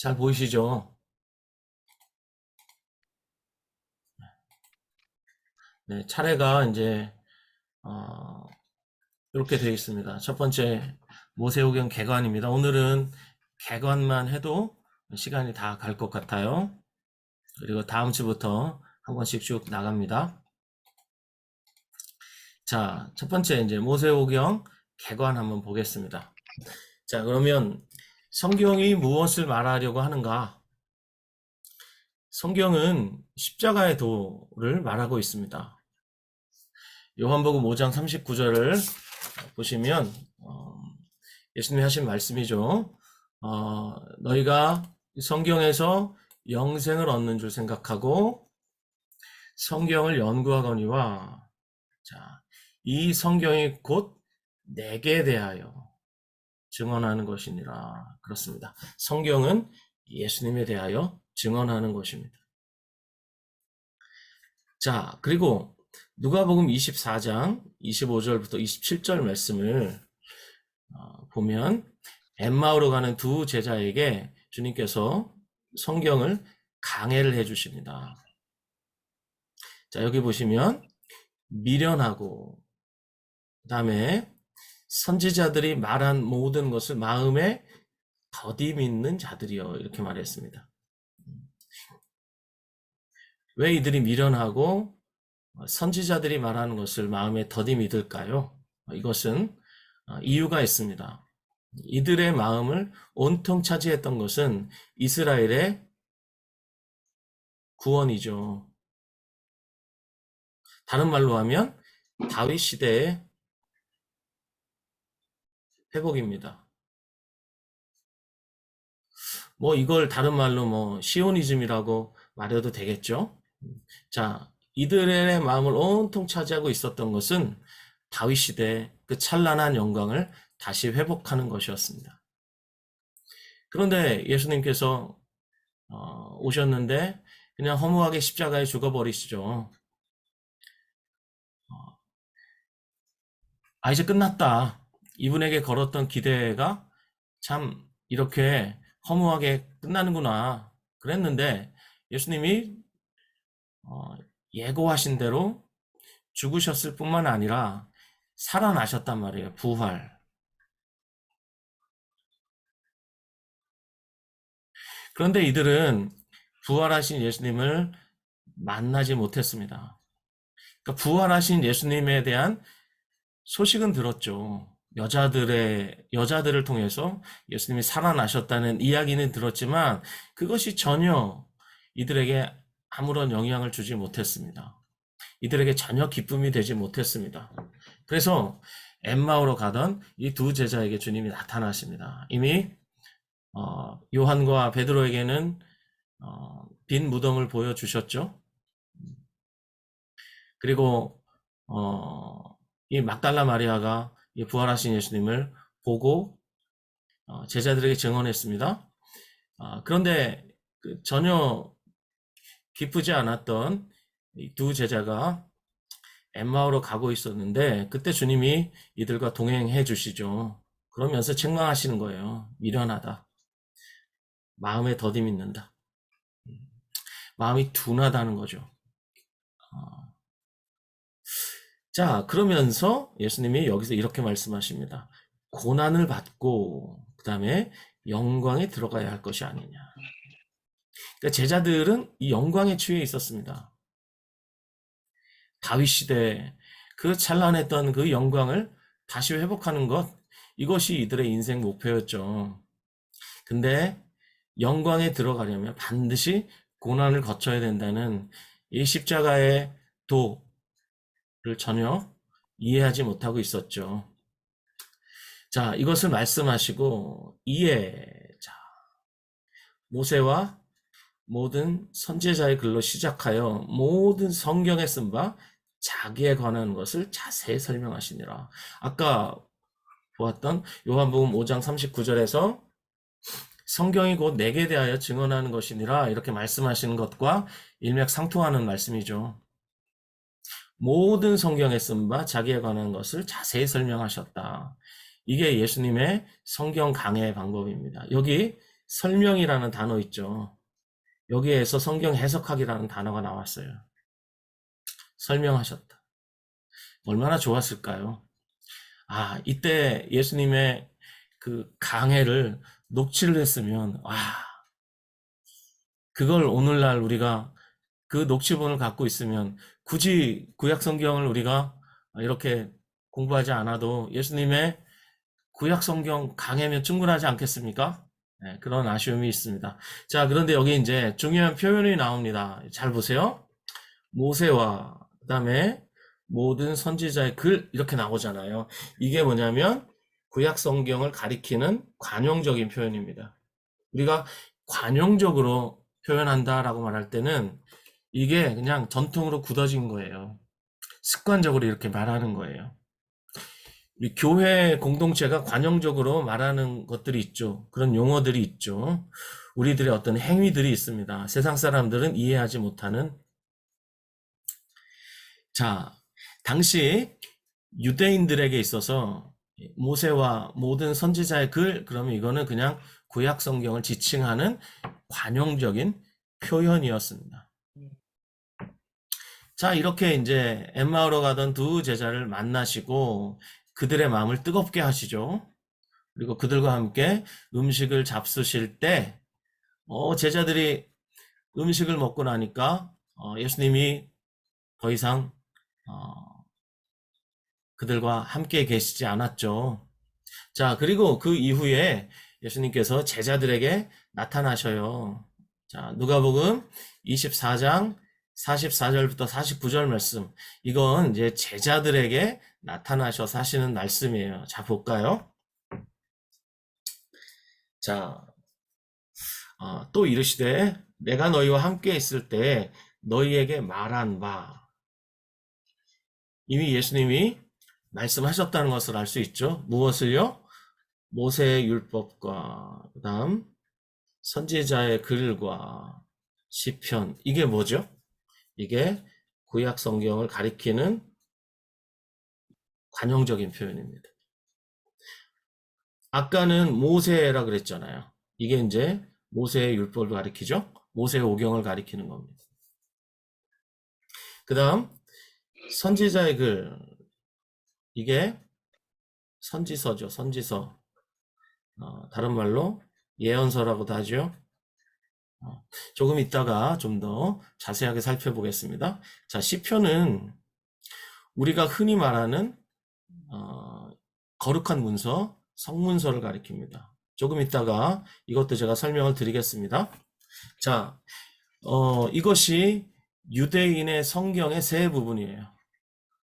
잘 보이시죠? 네, 차례가 이제 어, 이렇게 되어 있습니다. 첫 번째 모세오경 개관입니다. 오늘은 개관만 해도 시간이 다 갈 것 같아요. 그리고 다음 주부터 한 번씩 쭉 나갑니다. 자, 첫 번째 이제 모세오경 개관 한번 보겠습니다. 자, 그러면 성경이 무엇을 말하려고 하는가? 성경은 십자가의 도를 말하고 있습니다. 요한복음 5장 39절을 보시면 예수님이 하신 말씀이죠. 너희가 성경에서 영생을 얻는 줄 생각하고 성경을 연구하거니와 자, 이 성경이 곧 내게 대하여 증언하는 것이니라. 그렇습니다. 성경은 예수님에 대하여 증언하는 것입니다. 자, 그리고 누가복음 24장 25절부터 27절 말씀을 보면 엠마오로 가는 두 제자에게 주님께서 성경을 강해를 해 주십니다. 자, 여기 보시면 미련하고 그다음에 선지자들이 말한 모든 것을 마음에 더디 믿는 자들이여 이렇게 말했습니다. 왜 이들이 미련하고 선지자들이 말하는 것을 마음에 더디 믿을까요? 이것은 이유가 있습니다. 이들의 마음을 온통 차지했던 것은 이스라엘의 구원이죠. 다른 말로 하면 다윗 시대의 회복입니다. 뭐 이걸 다른 말로 뭐 시오니즘이라고 말해도 되겠죠. 자, 이들의 마음을 온통 차지하고 있었던 것은 다윗 시대의 그 찬란한 영광을 다시 회복하는 것이었습니다. 그런데 예수님께서 오셨는데 그냥 허무하게 십자가에 죽어버리시죠. 이제 끝났다. 이분에게 걸었던 기대가 참 이렇게 허무하게 끝나는구나. 그랬는데 예수님이 예고하신 대로 죽으셨을 뿐만 아니라 살아나셨단 말이에요. 부활. 그런데 이들은 부활하신 예수님을 만나지 못했습니다. 그러니까 부활하신 예수님에 대한 소식은 들었죠. 여자들을 통해서 예수님이 살아나셨다는 이야기는 들었지만 그것이 전혀 이들에게 아무런 영향을 주지 못했습니다. 이들에게 전혀 기쁨이 되지 못했습니다. 그래서 엠마오로 가던 이 두 제자에게 주님이 나타나십니다. 이미 요한과 베드로에게는 빈 무덤을 보여주셨죠. 그리고 이 막달라 마리아가 이 부활하신 예수님을 보고 제자들에게 증언했습니다. 그런데 전혀 기쁘지 않았던 이 두 제자가 엠마오로 가고 있었는데 그때 주님이 이들과 동행해 주시죠. 그러면서 책망하시는 거예요. 미련하다. 마음에 더디 믿는다. 마음이 둔하다는 거죠. 자, 그러면서 예수님이 여기서 이렇게 말씀하십니다. 고난을 받고 그 다음에 영광에 들어가야 할 것이 아니냐. 그러니까 제자들은 이 영광에 취해 있었습니다. 다윗 시대 그 찬란했던 그 영광을 다시 회복하는 것, 이것이 이들의 인생 목표였죠. 근데 영광에 들어가려면 반드시 고난을 거쳐야 된다는 이 십자가의 도를 전혀 이해하지 못하고 있었죠. 자, 이것을 말씀하시고 자, 모세와 모든 선지자의 글로 시작하여 모든 성경에 쓴 바 자기에 관한 것을 자세히 설명하시니라. 아까 보았던 요한복음 5장 39절에서 성경이 곧 내게 대하여 증언하는 것이니라 이렇게 말씀하시는 것과 일맥상통하는 말씀이죠. 모든 성경에 쓴 바 자기에 관한 것을 자세히 설명하셨다. 이게 예수님의 성경 강해 방법입니다. 여기 설명이라는 단어 있죠. 여기에서 성경 해석하기라는 단어가 나왔어요. 설명하셨다. 얼마나 좋았을까요? 이때 예수님의 그 강해를 녹취를 했으면, 그걸 오늘날 우리가 그 녹취본을 갖고 있으면 굳이 구약 성경을 우리가 이렇게 공부하지 않아도 예수님의 구약 성경 강해면 충분하지 않겠습니까? 네, 그런 아쉬움이 있습니다. 자, 그런데 여기 이제 중요한 표현이 나옵니다. 잘 보세요. 모세와 그다음에 모든 선지자의 글 이렇게 나오잖아요. 이게 뭐냐면 구약 성경을 가리키는 관용적인 표현입니다. 우리가 관용적으로 표현한다라고 말할 때는 이게 그냥 전통으로 굳어진 거예요. 습관적으로 이렇게 말하는 거예요. 우리 교회 공동체가 관용적으로 말하는 것들이 있죠. 그런 용어들이 있죠. 우리들의 어떤 행위들이 있습니다. 세상 사람들은 이해하지 못하는. 자, 당시 유대인들에게 있어서 모세와 모든 선지자의 글, 그러면 이거는 그냥 구약 성경을 지칭하는 관용적인 표현이었습니다. 자, 이렇게 이제 엠마오로 가던 두 제자를 만나시고 그들의 마음을 뜨겁게 하시죠. 그리고 그들과 함께 음식을 잡수실 때, 제자들이 음식을 먹고 나니까 예수님이 더 이상 그들과 함께 계시지 않았죠. 자, 그리고 그 이후에 예수님께서 제자들에게 나타나셔요. 자, 누가복음 24장 44절부터 49절 말씀. 이건 이제 제자들에게 나타나셔서 하시는 말씀이에요. 자, 볼까요? 자, 또 이르시되 내가 너희와 함께 있을 때 너희에게 말한 바. 이미 예수님이 말씀하셨다는 것을 알 수 있죠. 무엇을요? 모세의 율법과 그다음 선지자의 글과 시편. 이게 뭐죠? 이게 구약 성경을 가리키는 관용적인 표현입니다. 아까는 모세라 그랬잖아요. 이게 이제 모세의 율법을 가리키죠. 모세의 오경을 가리키는 겁니다. 그 다음 선지자의 글. 이게 선지서죠. 선지서. 다른 말로 예언서라고도 하죠. 조금 이따가 좀 더 자세하게 살펴보겠습니다. 자, 시편은 우리가 흔히 말하는 거룩한 문서, 성문서를 가리킵니다. 조금 이따가 이것도 제가 설명을 드리겠습니다. 자, 이것이 유대인의 성경의 세 부분이에요.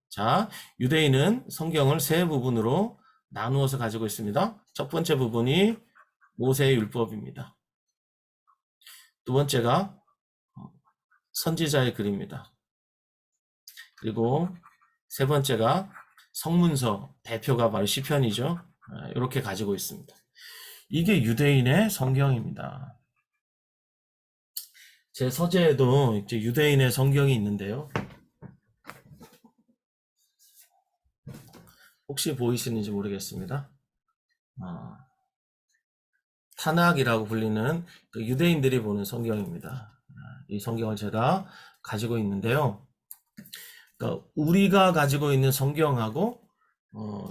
자, 유대인은 성경을 세 부분으로 나누어서 가지고 있습니다. 첫 번째 부분이 모세의 율법입니다. 두 번째가 선지자의 글입니다. 그리고 세 번째가 성문서, 대표가 바로 시편이죠. 이렇게 가지고 있습니다. 이게 유대인의 성경입니다. 제 서재에도 이제 유대인의 성경이 있는데요. 혹시 보이시는지 모르겠습니다. 타낙이라고 불리는 그 유대인들이 보는 성경입니다. 이 성경을 제가 가지고 있는데요. 그러니까 우리가 가지고 있는 성경하고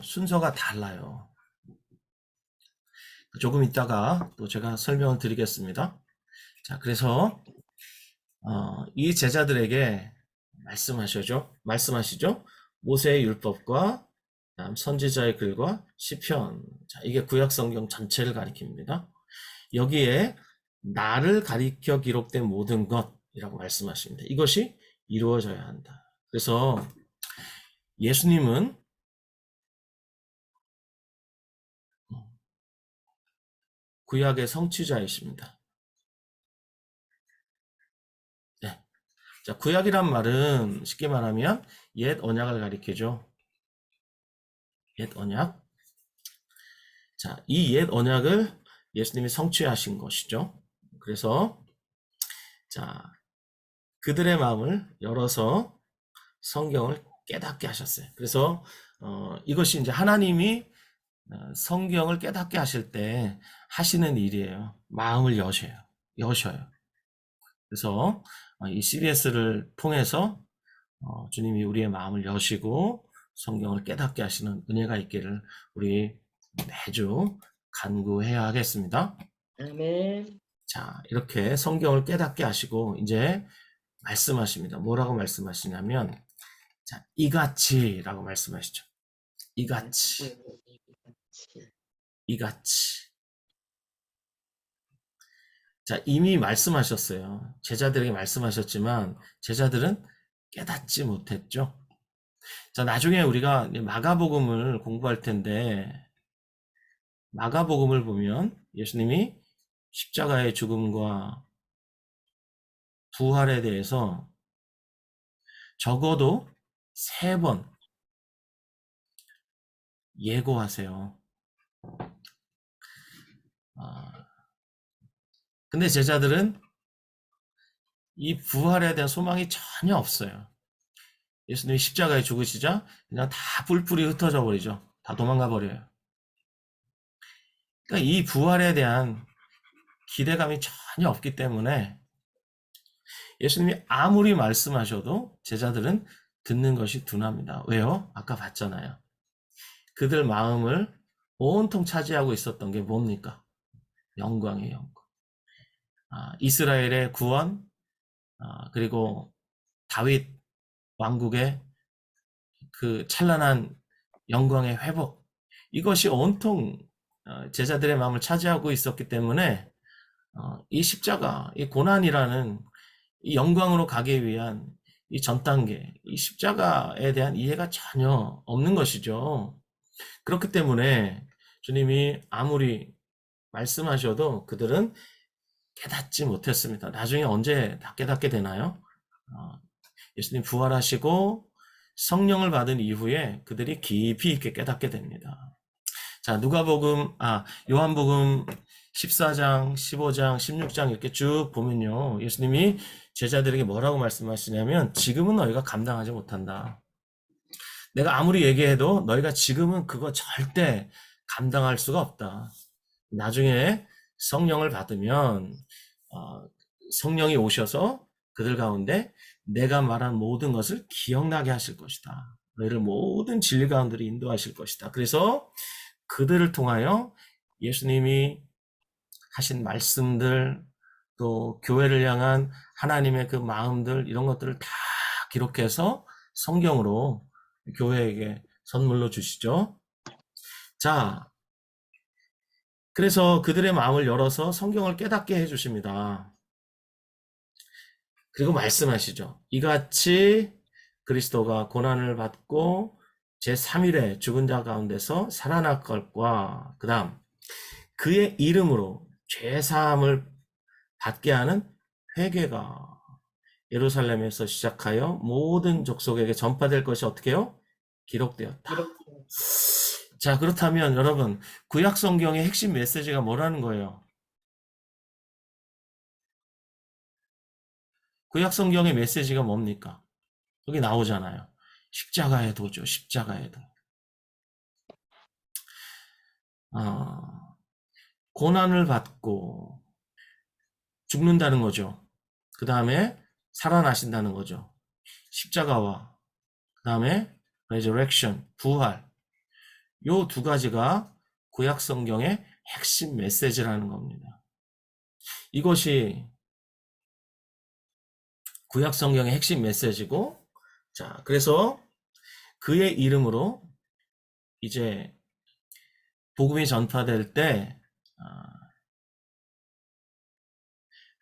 순서가 달라요. 조금 있다가 또 제가 설명을 드리겠습니다. 자, 그래서 이 제자들에게 말씀하시죠. 모세의 율법과 선지자의 글과 시편. 자, 이게 구약 성경 전체를 가리킵니다. 여기에 나를 가리켜 기록된 모든 것이라고 말씀하십니다. 이것이 이루어져야 한다. 그래서 예수님은 구약의 성취자이십니다. 네. 자, 구약이란 말은 쉽게 말하면 옛 언약을 가리키죠. 옛 언약. 자, 이 옛 언약을 예수님이 성취하신 것이죠. 그래서 자, 그들의 마음을 열어서 성경을 깨닫게 하셨어요. 그래서 이것이 이제 하나님이 성경을 깨닫게 하실 때 하시는 일이에요. 마음을 여셔요. 여셔요. 그래서 이 CBS를 통해서 주님이 우리의 마음을 여시고 성경을 깨닫게 하시는 은혜가 있기를 우리 매주 간구해야 하겠습니다. 아멘. 자, 이렇게 성경을 깨닫게 하시고 이제 말씀하십니다. 뭐라고 말씀하시냐면, 자, 이같이라고 말씀하시죠. 이같이, 이같이. 자, 이미 말씀하셨어요. 제자들에게 말씀하셨지만 제자들은 깨닫지 못했죠. 자, 나중에 우리가 마가복음을 공부할 텐데 마가복음을 보면 예수님이 십자가의 죽음과 부활에 대해서 적어도 3번 예고하세요. 근데 제자들은 이 부활에 대한 소망이 전혀 없어요. 예수님이 십자가에 죽으시자 그냥 다 뿔뿔이 흩어져 버리죠. 다 도망가 버려요. 그러니까 이 부활에 대한 기대감이 전혀 없기 때문에 예수님이 아무리 말씀하셔도 제자들은 듣는 것이 둔합니다. 왜요? 아까 봤잖아요. 그들 마음을 온통 차지하고 있었던 게 뭡니까? 영광이에요, 영광. 이스라엘의 구원, 그리고 다윗 왕국의 그 찬란한 영광의 회복, 이것이 온통 제자들의 마음을 차지하고 있었기 때문에 이 십자가, 이 고난이라는 이 영광으로 가기 위한 이 전 단계, 이 십자가에 대한 이해가 전혀 없는 것이죠. 그렇기 때문에 주님이 아무리 말씀하셔도 그들은 깨닫지 못했습니다. 나중에 언제 다 깨닫게 되나요? 예수님 부활하시고 성령을 받은 이후에 그들이 깊이 있게 깨닫게 됩니다. 자, 요한복음 14장, 15장, 16장 이렇게 쭉 보면요. 예수님이 제자들에게 뭐라고 말씀하시냐면, 지금은 너희가 감당하지 못한다. 내가 아무리 얘기해도 너희가 지금은 그거 절대 감당할 수가 없다. 나중에 성령을 받으면 성령이 오셔서 그들 가운데 내가 말한 모든 것을 기억나게 하실 것이다. 너희를 모든 진리 가운데로 인도하실 것이다. 그래서 그들을 통하여 예수님이 하신 말씀들, 또 교회를 향한 하나님의 그 마음들, 이런 것들을 다 기록해서 성경으로 교회에게 선물로 주시죠. 자, 그래서 그들의 마음을 열어서 성경을 깨닫게 해주십니다. 그리고 말씀하시죠. 이같이 그리스도가 고난을 받고 제3일에 죽은 자 가운데서 살아날 것과 그 다음 그의 이름으로 죄사함을 받게 하는 회개가 예루살렘에서 시작하여 모든 족속에게 전파될 것이 어떻게 해요? 기록되었다. 자, 그렇다면 여러분, 구약 성경의 핵심 메시지가 뭐라는 거예요? 구약 성경의 메시지가 뭡니까? 여기 나오잖아요. 십자가의 도죠. 십자가의 도. 고난을 받고 죽는다는 거죠. 그 다음에 살아나신다는 거죠. 십자가와 그 다음에 resurrection, 부활. 요 두 가지가 구약 성경의 핵심 메시지라는 겁니다. 이것이 구약 성경의 핵심 메시지고, 자, 그래서 그의 이름으로 이제 복음이 전파될 때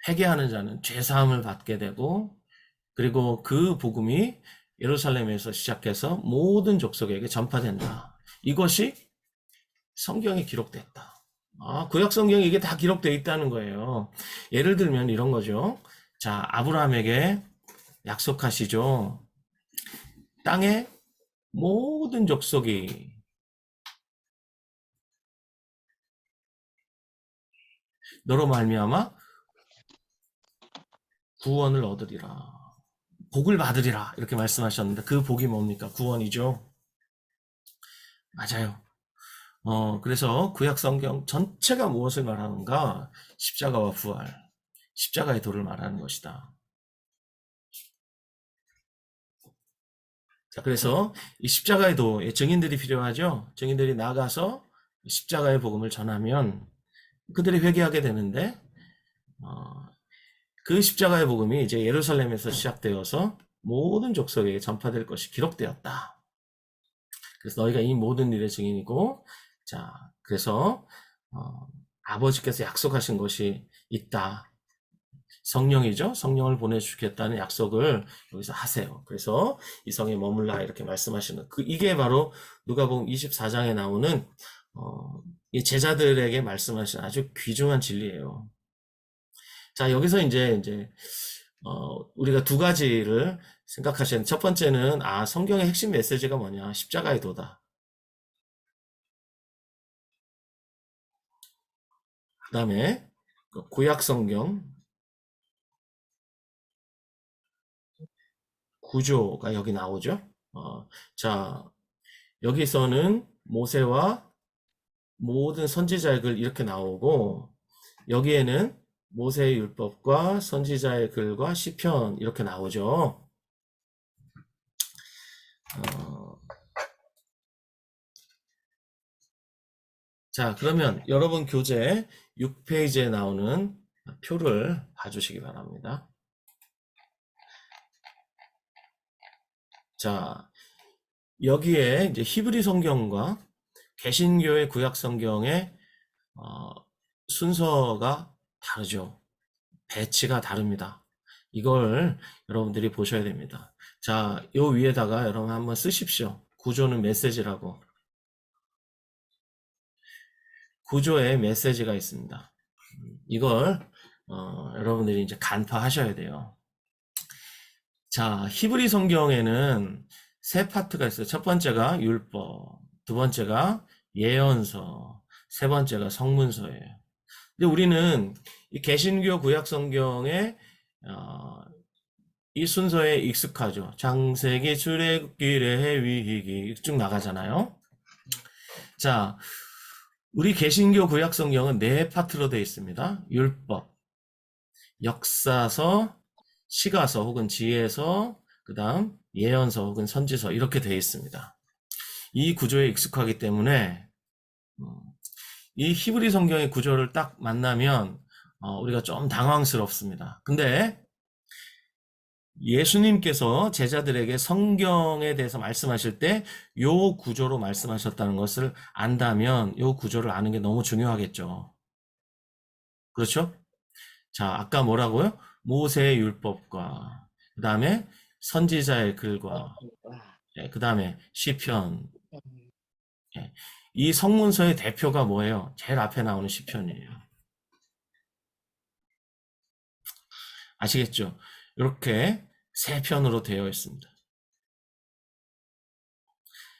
회개하는 자는 죄사함을 받게 되고, 그리고 그 복음이 예루살렘에서 시작해서 모든 족속에게 전파된다. 이것이 성경에 기록됐다. 구약 성경에 이게 다 기록되어 있다는 거예요. 예를 들면 이런 거죠. 자, 아브라함에게 약속하시죠. 땅의 모든 족속이 너로 말미암아 구원을 얻으리라. 복을 받으리라. 이렇게 말씀하셨는데 그 복이 뭡니까? 구원이죠. 맞아요. 그래서 구약 성경 전체가 무엇을 말하는가? 십자가와 부활, 십자가의 도를 말하는 것이다. 자, 그래서 이 십자가의 도에 증인들이 필요하죠. 증인들이 나가서 십자가의 복음을 전하면 그들이 회개하게 되는데, 어, 그 십자가의 복음이 이제 예루살렘에서 시작되어서 모든 족속에게 전파될 것이 기록되었다. 그래서 너희가 이 모든 일의 증인이고, 자, 그래서 아버지께서 약속하신 것이 있다. 성령이죠. 성령을 보내주겠다는 약속을 여기서 하세요. 그래서 이 성에 머물라 이렇게 말씀하시는 이게 바로 누가복음 24장에 나오는 이 제자들에게 말씀하신 아주 귀중한 진리예요. 자, 여기서 이제 우리가 두 가지를 생각하시는 첫 번째는 성경의 핵심 메시지가 뭐냐? 십자가의 도다. 그 다음에 구약 성경 구조가 여기 나오죠. 자, 여기서는 모세와 모든 선지자의 글 이렇게 나오고 여기에는 모세의 율법과 선지자의 글과 시편 이렇게 나오죠. 자, 그러면 여러분 교재 6페이지에 나오는 표를 봐주시기 바랍니다. 자, 여기에 이제 히브리 성경과 개신교의 구약 성경의 순서가 다르죠. 배치가 다릅니다. 이걸 여러분들이 보셔야 됩니다. 자, 요 위에다가 여러분 한번 쓰십시오. 구조는 메시지라고. 구조에 메시지가 있습니다. 이걸 여러분들이 이제 간파하셔야 돼요. 자, 히브리 성경에는 세 파트가 있어요. 첫 번째가 율법, 두 번째가 예언서, 세 번째가 성문서예요. 근데 우리는 이 개신교 구약 성경의 이 순서에 익숙하죠. 창세기, 출애굽기, 레위기 쭉 나가잖아요. 자, 우리 개신교 구약 성경은 네 파트로 되어 있습니다. 율법, 역사서, 시가서 혹은 지혜서, 그 다음 예언서 혹은 선지서 이렇게 되어 있습니다. 이 구조에 익숙하기 때문에 이 히브리 성경의 구조를 딱 만나면 우리가 좀 당황스럽습니다. 근데 예수님께서 제자들에게 성경에 대해서 말씀하실 때 요 구조로 말씀하셨다는 것을 안다면 요 구조를 아는 게 너무 중요하겠죠. 그렇죠? 자, 아까 뭐라고요? 모세의 율법과 그 다음에 선지자의 글과 그 다음에 시편. 이 성문서의 대표가 뭐예요? 제일 앞에 나오는 시편이에요. 아시겠죠? 이렇게 세 편으로 되어 있습니다.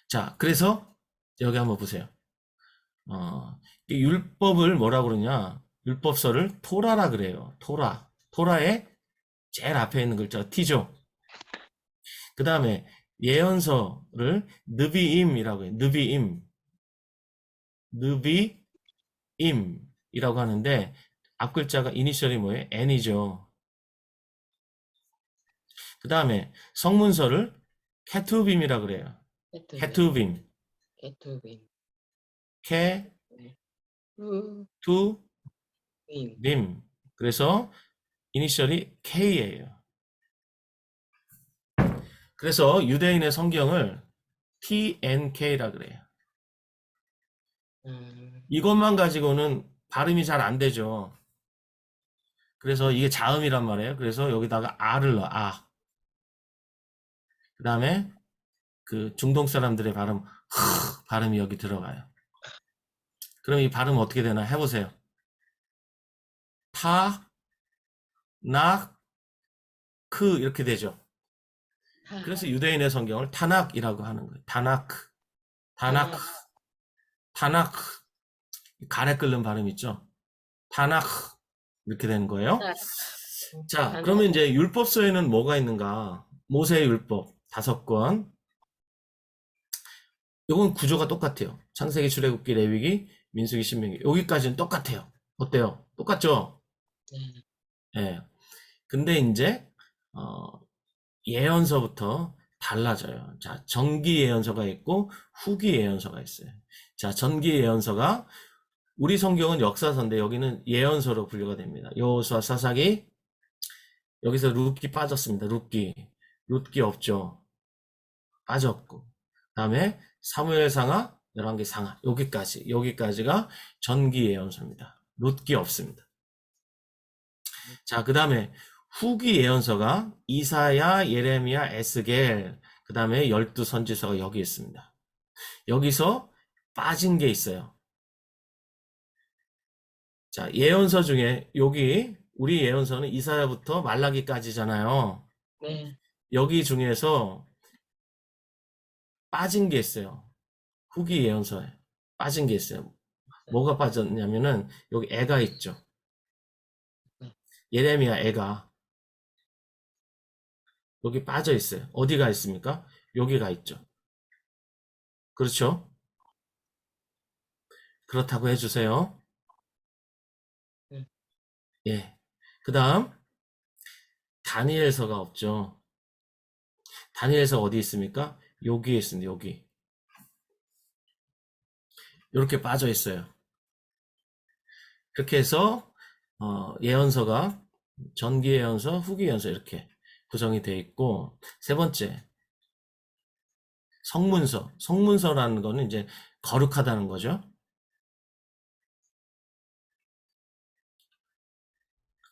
자, 그래서 여기 한번 보세요. 이 율법을 뭐라 그러냐? 율법서를 토라라 그래요. 토라. 토라의 제일 앞에 있는 글자가 T죠. 그 다음에 예언서를 느비임이라고 해요. 느비임. 느비임이라고 하는데 앞 글자가 이니셜이 뭐예요? N이죠. 그 다음에 성문서를 케투빔이라 그래요. 케투빔. 케투빔. 케투빔. 그래서 이니셜이 K예요. 그래서 유대인의 성경을 TNK라 그래요. 이것만 가지고는 발음이 잘 안 되죠. 그래서 이게 자음이란 말이에요. 그래서 여기다가 R을 넣어. 그 다음에 그 중동 사람들의 발음이 여기 들어가요. 그럼 이 발음 어떻게 되나 해보세요. 타낙크 이렇게 되죠. 그래서 유대인의 성경을 타낙이라고 하는 거예요. 타낙 가래 끓는 발음 있죠. 타낙 이렇게 되는 거예요. 자, 그러면 이제 율법서에는 뭐가 있는가? 모세의 율법 5권. 이건 구조가 똑같아요. 창세기, 출애굽기, 레위기, 민수기, 신명기 여기까지는 똑같아요. 어때요? 똑같죠? 네. 예. 근데 이제 예언서부터 달라져요. 자, 정기 예언서가 있고 후기 예언서가 있어요. 자, 전기 예언서가 우리 성경은 역사서인데 여기는 예언서로 분류가 됩니다. 여호수아, 사사기, 여기서 룻기 빠졌습니다. 룻기 없죠. 빠졌고. 그다음에 사무엘상하, 열왕기상하 여기까지가 전기 예언서입니다. 룻기 없습니다. 자, 그다음에 후기 예언서가 이사야, 예레미야, 에스겔, 그다음에 12선지서가 여기 있습니다. 여기서 빠진 게 있어요. 자, 예언서 중에 여기 우리 예언서는 이사야부터 말라기까지잖아요. 네. 여기 중에서 빠진 게 있어요. 후기 예언서에 빠진 게 있어요. 뭐가 빠졌냐면은 여기 애가 있죠. 네. 예레미야 애가 여기 빠져 있어요. 어디가 있습니까? 여기가 있죠. 그렇죠? 그렇다고 해주세요. 네. 예. 그 다음 다니엘서가 없죠. 다니엘서 어디 있습니까? 여기에 있습니다. 여기. 이렇게 빠져 있어요. 그렇게 해서 예언서가 전기 예언서, 후기 예언서 이렇게 구성이 되어 있고, 세 번째 성문서. 성문서라는 거는 이제 거룩하다는 거죠.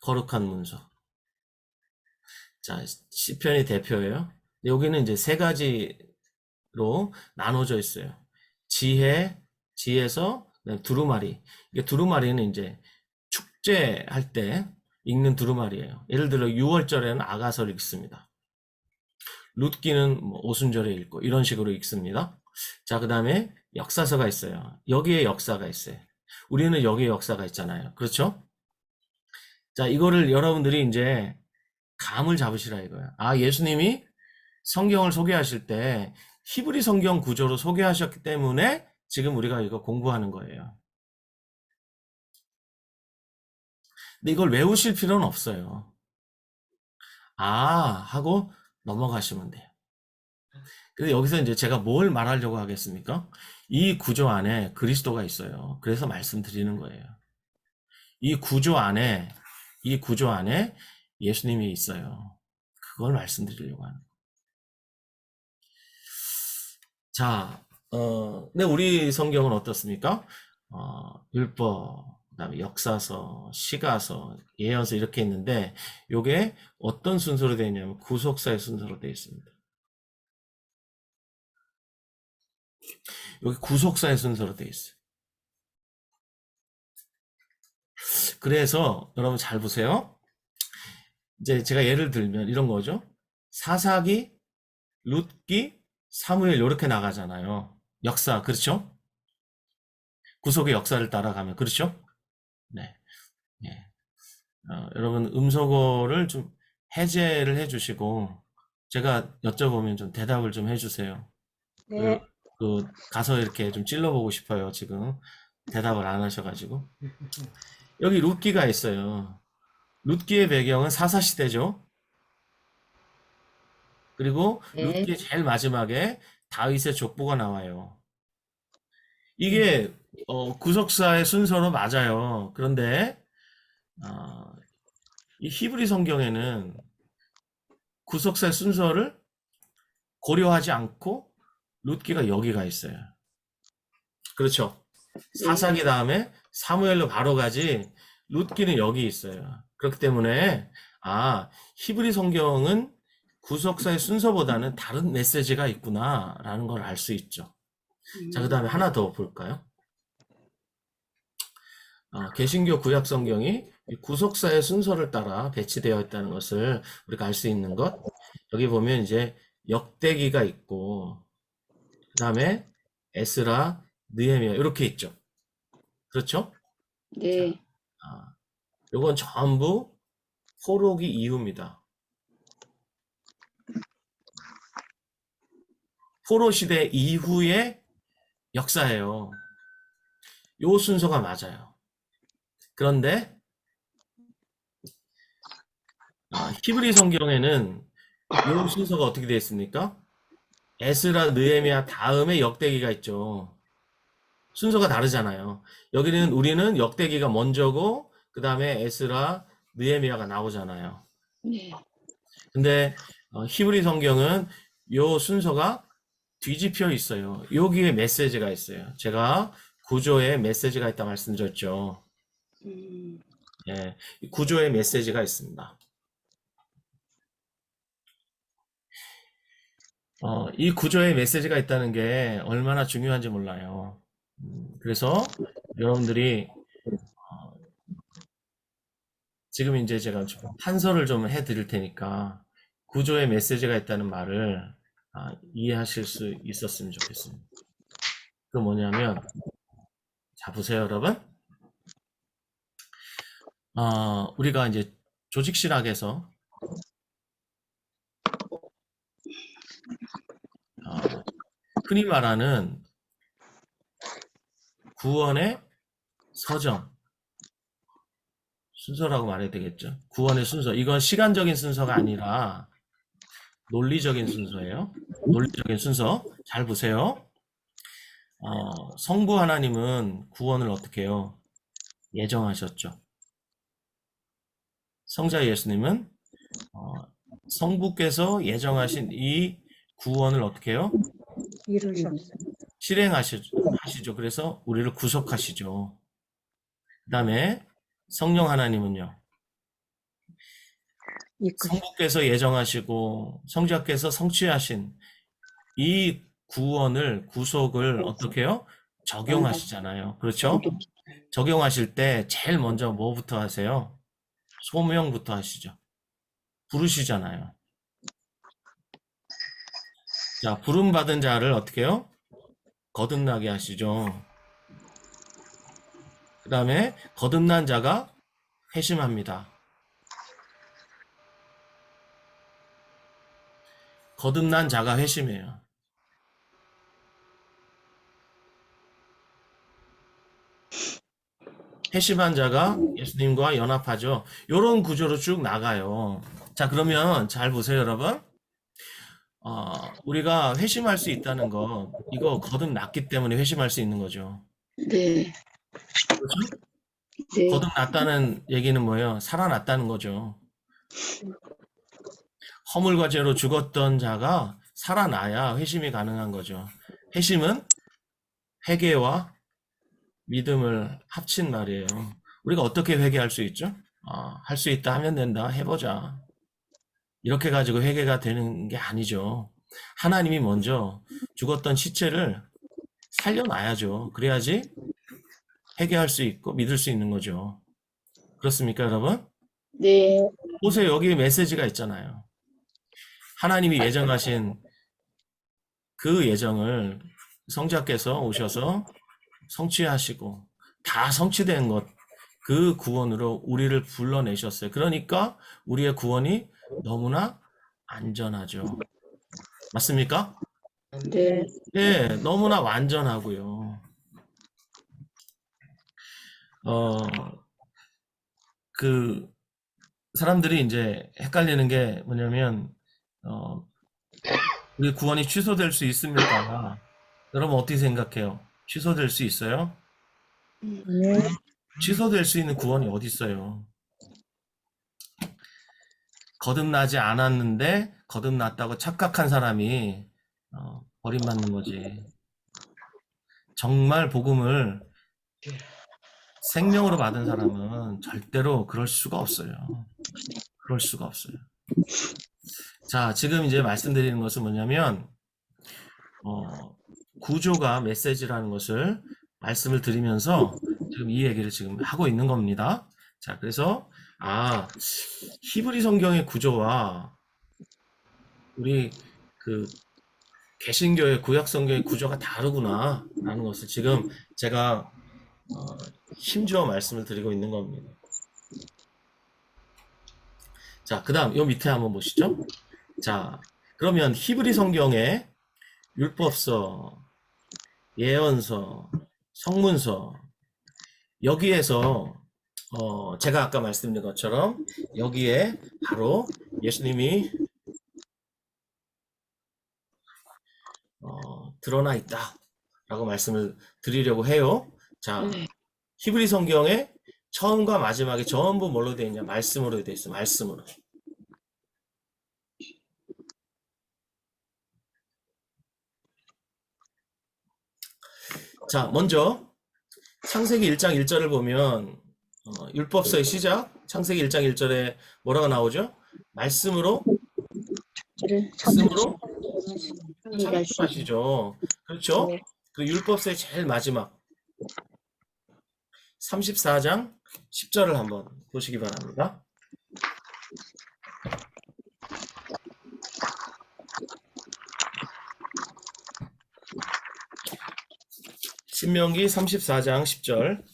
거룩한 문서. 자, 시편이 대표예요. 여기는 이제 세 가지로 나눠져 있어요. 지혜서 두루마리. 이게 두루마리는 이제 축제할 때 읽는 두루마리예요. 예를 들어 6월절에는 아가서를 읽습니다. 룻기는 뭐 오순절에 읽고 이런 식으로 읽습니다. 자, 그 다음에 역사서가 있어요. 여기에 역사가 있어요. 우리는 여기에 역사가 있잖아요. 그렇죠? 자, 이거를 여러분들이 이제 감을 잡으시라 이거야. 아, 예수님이 성경을 소개하실 때 히브리 성경 구조로 소개하셨기 때문에 지금 우리가 이거 공부하는 거예요. 근데 이걸 외우실 필요는 없어요. 아, 하고 넘어가시면 돼요. 근데 여기서 이제 제가 뭘 말하려고 하겠습니까? 이 구조 안에 그리스도가 있어요. 그래서 말씀드리는 거예요. 이 구조 안에, 이 구조 안에 예수님이 있어요. 그걸 말씀드리려고 하는 거예요. 자, 근데 우리 성경은 어떻습니까? 율법, 그다음에 역사서, 시가서, 예언서 이렇게 있는데 요게 어떤 순서로 되어 있냐면 구속사의 순서로 되어 있습니다. 여기 구속사의 순서로 되어 있어요. 그래서 여러분 잘 보세요. 이제 제가 예를 들면 이런 거죠. 사사기, 룻기, 사무엘 이렇게 나가잖아요. 역사, 그렇죠? 구속의 역사를 따라가면 그렇죠? 네. 예. 여러분 음소거를 좀 해제를 해주시고 제가 여쭤보면 좀 대답을 좀 해주세요. 네. 가서 이렇게 좀 찔러보고 싶어요. 지금 대답을 안 하셔가지고 여기 룻기가 있어요. 룻기의 배경은 사사시대죠. 그리고 네. 룻기의 제일 마지막에 다윗의 족보가 나와요. 이게 구속사의 순서로 맞아요. 그런데 어, 이 히브리 성경에는 구속사의 순서를 고려하지 않고 룻기가 여기가 있어요. 그렇죠? 사사기 다음에 사무엘로 바로 가지 룻기는 여기 있어요. 그렇기 때문에 히브리 성경은 구속사의 순서보다는 다른 메시지가 있구나라는 걸 알 수 있죠. 자, 그 다음에 하나 더 볼까요? 개신교 구약 성경이 구속사의 순서를 따라 배치되어 있다는 것을 우리가 알 수 있는 것. 여기 보면 이제 역대기가 있고, 그 다음에 에스라, 느헤미야 이렇게 있죠. 그렇죠? 자, 네. 요건 전부 포로기 이후입니다. 포로 시대 이후에 역사예요. 요 순서가 맞아요. 그런데 히브리 성경에는 요 순서가 어떻게 되어 있습니까? 에스라, 느헤미야 다음에 역대기가 있죠. 순서가 다르잖아요. 여기는 우리는 역대기가 먼저고 그 다음에 에스라, 느헤미야가 나오잖아요. 네. 근데 히브리 성경은 요 순서가 뒤집혀 있어요. 여기에 메시지가 있어요. 제가 구조에 메시지가 있다 말씀드렸죠. 예, 구조에 메시지가 있습니다. 이 구조에 메시지가 있다는 게 얼마나 중요한지 몰라요. 그래서 여러분들이 지금 이제 제가 좀 판서를 좀 해드릴 테니까 구조에 메시지가 있다는 말을 이해하실 수 있었으면 좋겠습니다. 그 뭐냐면, 자 보세요 여러분. 우리가 이제 조직신학에서 흔히 말하는 구원의 서정 순서라고 말해야 되겠죠. 구원의 순서. 이건 시간적인 순서가 아니라 논리적인 순서예요. 논리적인 순서. 잘 보세요. 성부 하나님은 구원을 어떻게 해요? 예정하셨죠. 성자 예수님은 성부께서 예정하신 이 구원을 어떻게 해요? 이루셨어요. 실행하시죠. 그래서 우리를 구속하시죠. 그 다음에 성령 하나님은요. 성부께서 예정하시고 성자께서 성취하신 이 구원을, 구속을 어떻게 해요? 적용하시잖아요. 그렇죠? 적용하실 때 제일 먼저 뭐부터 하세요? 소명부터 하시죠. 부르시잖아요. 자, 부름받은 자를 어떻게 해요? 거듭나게 하시죠. 그 다음에 거듭난 자가 회심합니다. 거듭난 자가 회심해요. 회심한 자가 예수님과 연합하죠. 이런 구조로 쭉 나가요. 자, 그러면 잘 보세요, 여러분. 우리가 회심할 수 있다는 거, 이거 거듭났기 때문에 회심할 수 있는 거죠. 네. 그렇죠? 네. 거듭났다는 얘기는 뭐예요? 살아났다는 거죠. 허물과 죄로 죽었던 자가 살아나야 회심이 가능한 거죠. 회심은 회개와 믿음을 합친 말이에요. 우리가 어떻게 회개할 수 있죠? 할 수 있다 하면 된다. 해보자. 이렇게 가지고 회개가 되는 게 아니죠. 하나님이 먼저 죽었던 시체를 살려놔야죠. 그래야지 회개할 수 있고 믿을 수 있는 거죠. 그렇습니까, 여러분? 네. 보세요. 여기 메시지가 있잖아요. 하나님이 예정하신 그 예정을 성자께서 오셔서 성취하시고 다 성취된 것, 그 구원으로 우리를 불러내셨어요. 그러니까 우리의 구원이 너무나 안전하죠. 맞습니까? 네. 예, 너무나 완전하고요. 그 사람들이 이제 헷갈리는 게 뭐냐면 우리 구원이 취소될 수 있습니까? 여러분 어떻게 생각해요? 취소될 수 있어요? 네. 취소될 수 있는 구원이 어디 있어요? 거듭나지 않았는데 거듭났다고 착각한 사람이 버림받는 거지. 정말 복음을 생명으로 받은 사람은 절대로 그럴 수가 없어요. 그럴 수가 없어요. 자, 지금 이제 말씀드리는 것은 뭐냐면 구조가 메시지라는 것을 말씀을 드리면서 지금 이 얘기를 지금 하고 있는 겁니다. 자, 그래서 히브리 성경의 구조와 우리 그 개신교의 구약 성경의 구조가 다르구나 라는 것을 지금 제가 힘주어 말씀을 드리고 있는 겁니다. 자, 그 다음 요 밑에 한번 보시죠. 자, 그러면 히브리 성경의 율법서 예언서, 성문서, 여기에서 제가 아까 말씀드린 것처럼 여기에 바로 예수님이 드러나 있다라고 말씀을 드리려고 해요. 자, 네. 히브리 성경에 처음과 마지막에 전부 뭘로 되어 있냐? 말씀으로 되어 있어. 말씀으로. 자, 먼저 창세기 1장 1절을 보면 율법서의 시작, 창세기 1장 1절에 뭐라고 나오죠? 말씀으로 창조하시죠. 그렇죠? 네. 그 율법서의 제일 마지막 34장 10절을 한번 보시기 바랍니다. 신명기 34장 10절.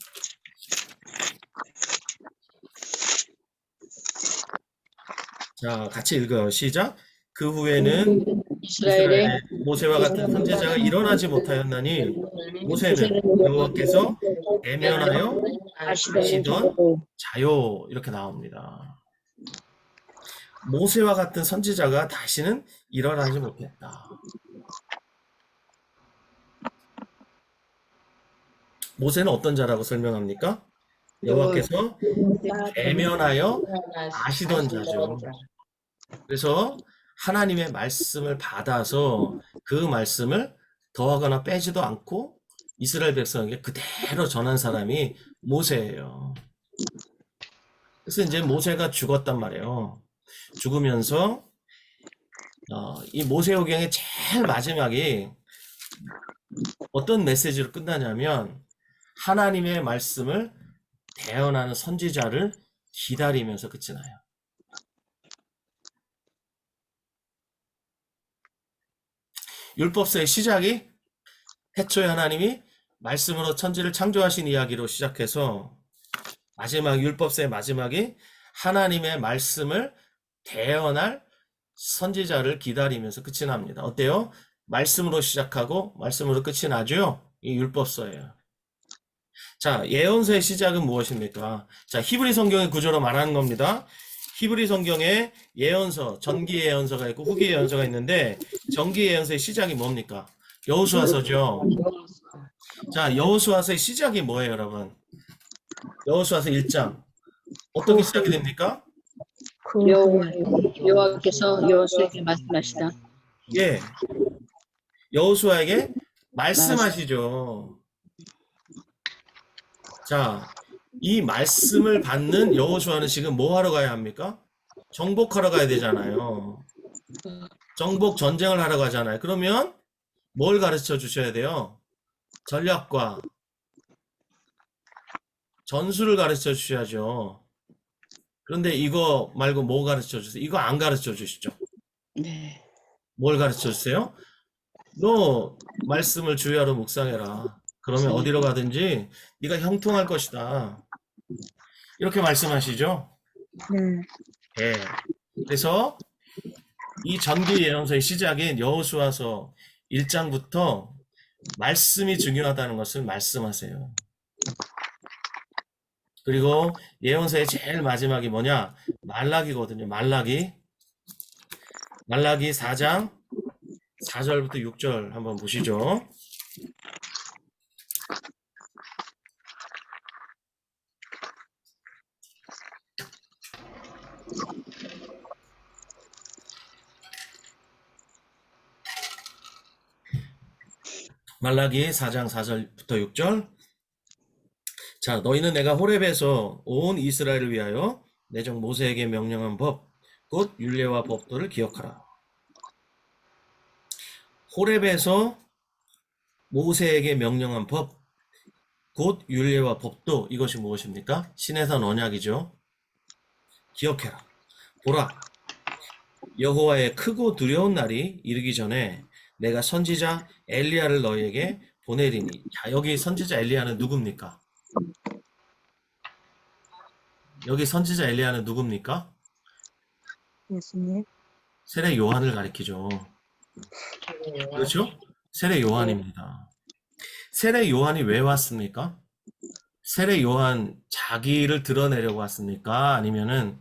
자, 같이 읽어요. 시작. 그 후에는 이스라엘의 모세와 같은 선지자가 일어나지 못하였나니 모세는 여호와께서 대면하여 하시던 자요. 이렇게 나옵니다. 모세와 같은 선지자가 다시는 일어나지 못했다. 모세는 어떤 자라고 설명합니까? 여호와께서 대면하여 아시던 자죠. 그래서 하나님의 말씀을 받아서 그 말씀을 더하거나 빼지도 않고 이스라엘 백성에게 그대로 전한 사람이 모세예요. 그래서 이제 모세가 죽었단 말이에요. 죽으면서 이 모세오경의 제일 마지막이 어떤 메시지로 끝나냐면 하나님의 말씀을 대언하는 선지자를 기다리면서 끝이 나요. 율법서의 시작이 태초에 하나님이 말씀으로 천지를 창조하신 이야기로 시작해서 마지막 율법서의 마지막이 하나님의 말씀을 대언할 선지자를 기다리면서 끝이 납니다. 어때요? 말씀으로 시작하고 말씀으로 끝이 나죠? 이 율법서예요. 자, 예언서의 시작은 무엇입니까? 자, 히브리 성경의 구조로 말하는 겁니다. 히브리 성경에 예언서, 전기 예언서가 있고 후기 예언서가 있는데 전기 예언서의 시작이 뭡니까? 여호수아서죠. 자, 여호수아서의 시작이 뭐예요, 여러분? 여호수아서 1장. 어떻게 시작이 됩니까? 여호와께서 여호수아에게 말씀하시다. 예. 여호수아에게 말씀하시죠. 자, 이 말씀을 받는 여호수아는 지금 뭐 하러 가야 합니까? 정복하러 가야 되잖아요. 정복 전쟁을 하러 가잖아요. 그러면 뭘 가르쳐 주셔야 돼요? 전략과 전술을 가르쳐 주셔야죠. 그런데 이거 말고 뭐 가르쳐 주세요? 이거 안 가르쳐 주시죠? 네. 뭘 가르쳐 주세요? 너 말씀을 주야로 묵상해라. 그러면 어디로 가든지 네가 형통할 것이다. 이렇게 말씀하시죠? 네. 예. 그래서 이 전기 예언서의 시작인 여호수아서 1장부터 말씀이 중요하다는 것을 말씀하세요. 그리고 예언서의 제일 마지막이 뭐냐? 말라기거든요. 말라기 4장 4절부터 6절 한번 보시죠. 말라기 4장 4절부터 6절. 자, 너희는 내가 호렙에서 온 이스라엘을 위하여 내 종 모세에게 명령한 법, 곧 율례와 법도를 기억하라. 호렙에서 모세에게 명령한 법, 곧 율례와 법도, 이것이 무엇입니까? 신해산 언약이죠. 기억해라. 보라, 여호와의 크고 두려운 날이 이르기 전에 내가 선지자 엘리야를 너희에게 보내리니. 자, 여기 선지자 엘리야는 누굽니까? 여기 선지자 엘리야는 누굽니까? 예수님. 세례 요한을 가리키죠. 그렇죠? 세례 요한입니다. 세례 요한이 왜 왔습니까? 세례 요한 자기를 드러내려고 왔습니까? 아니면은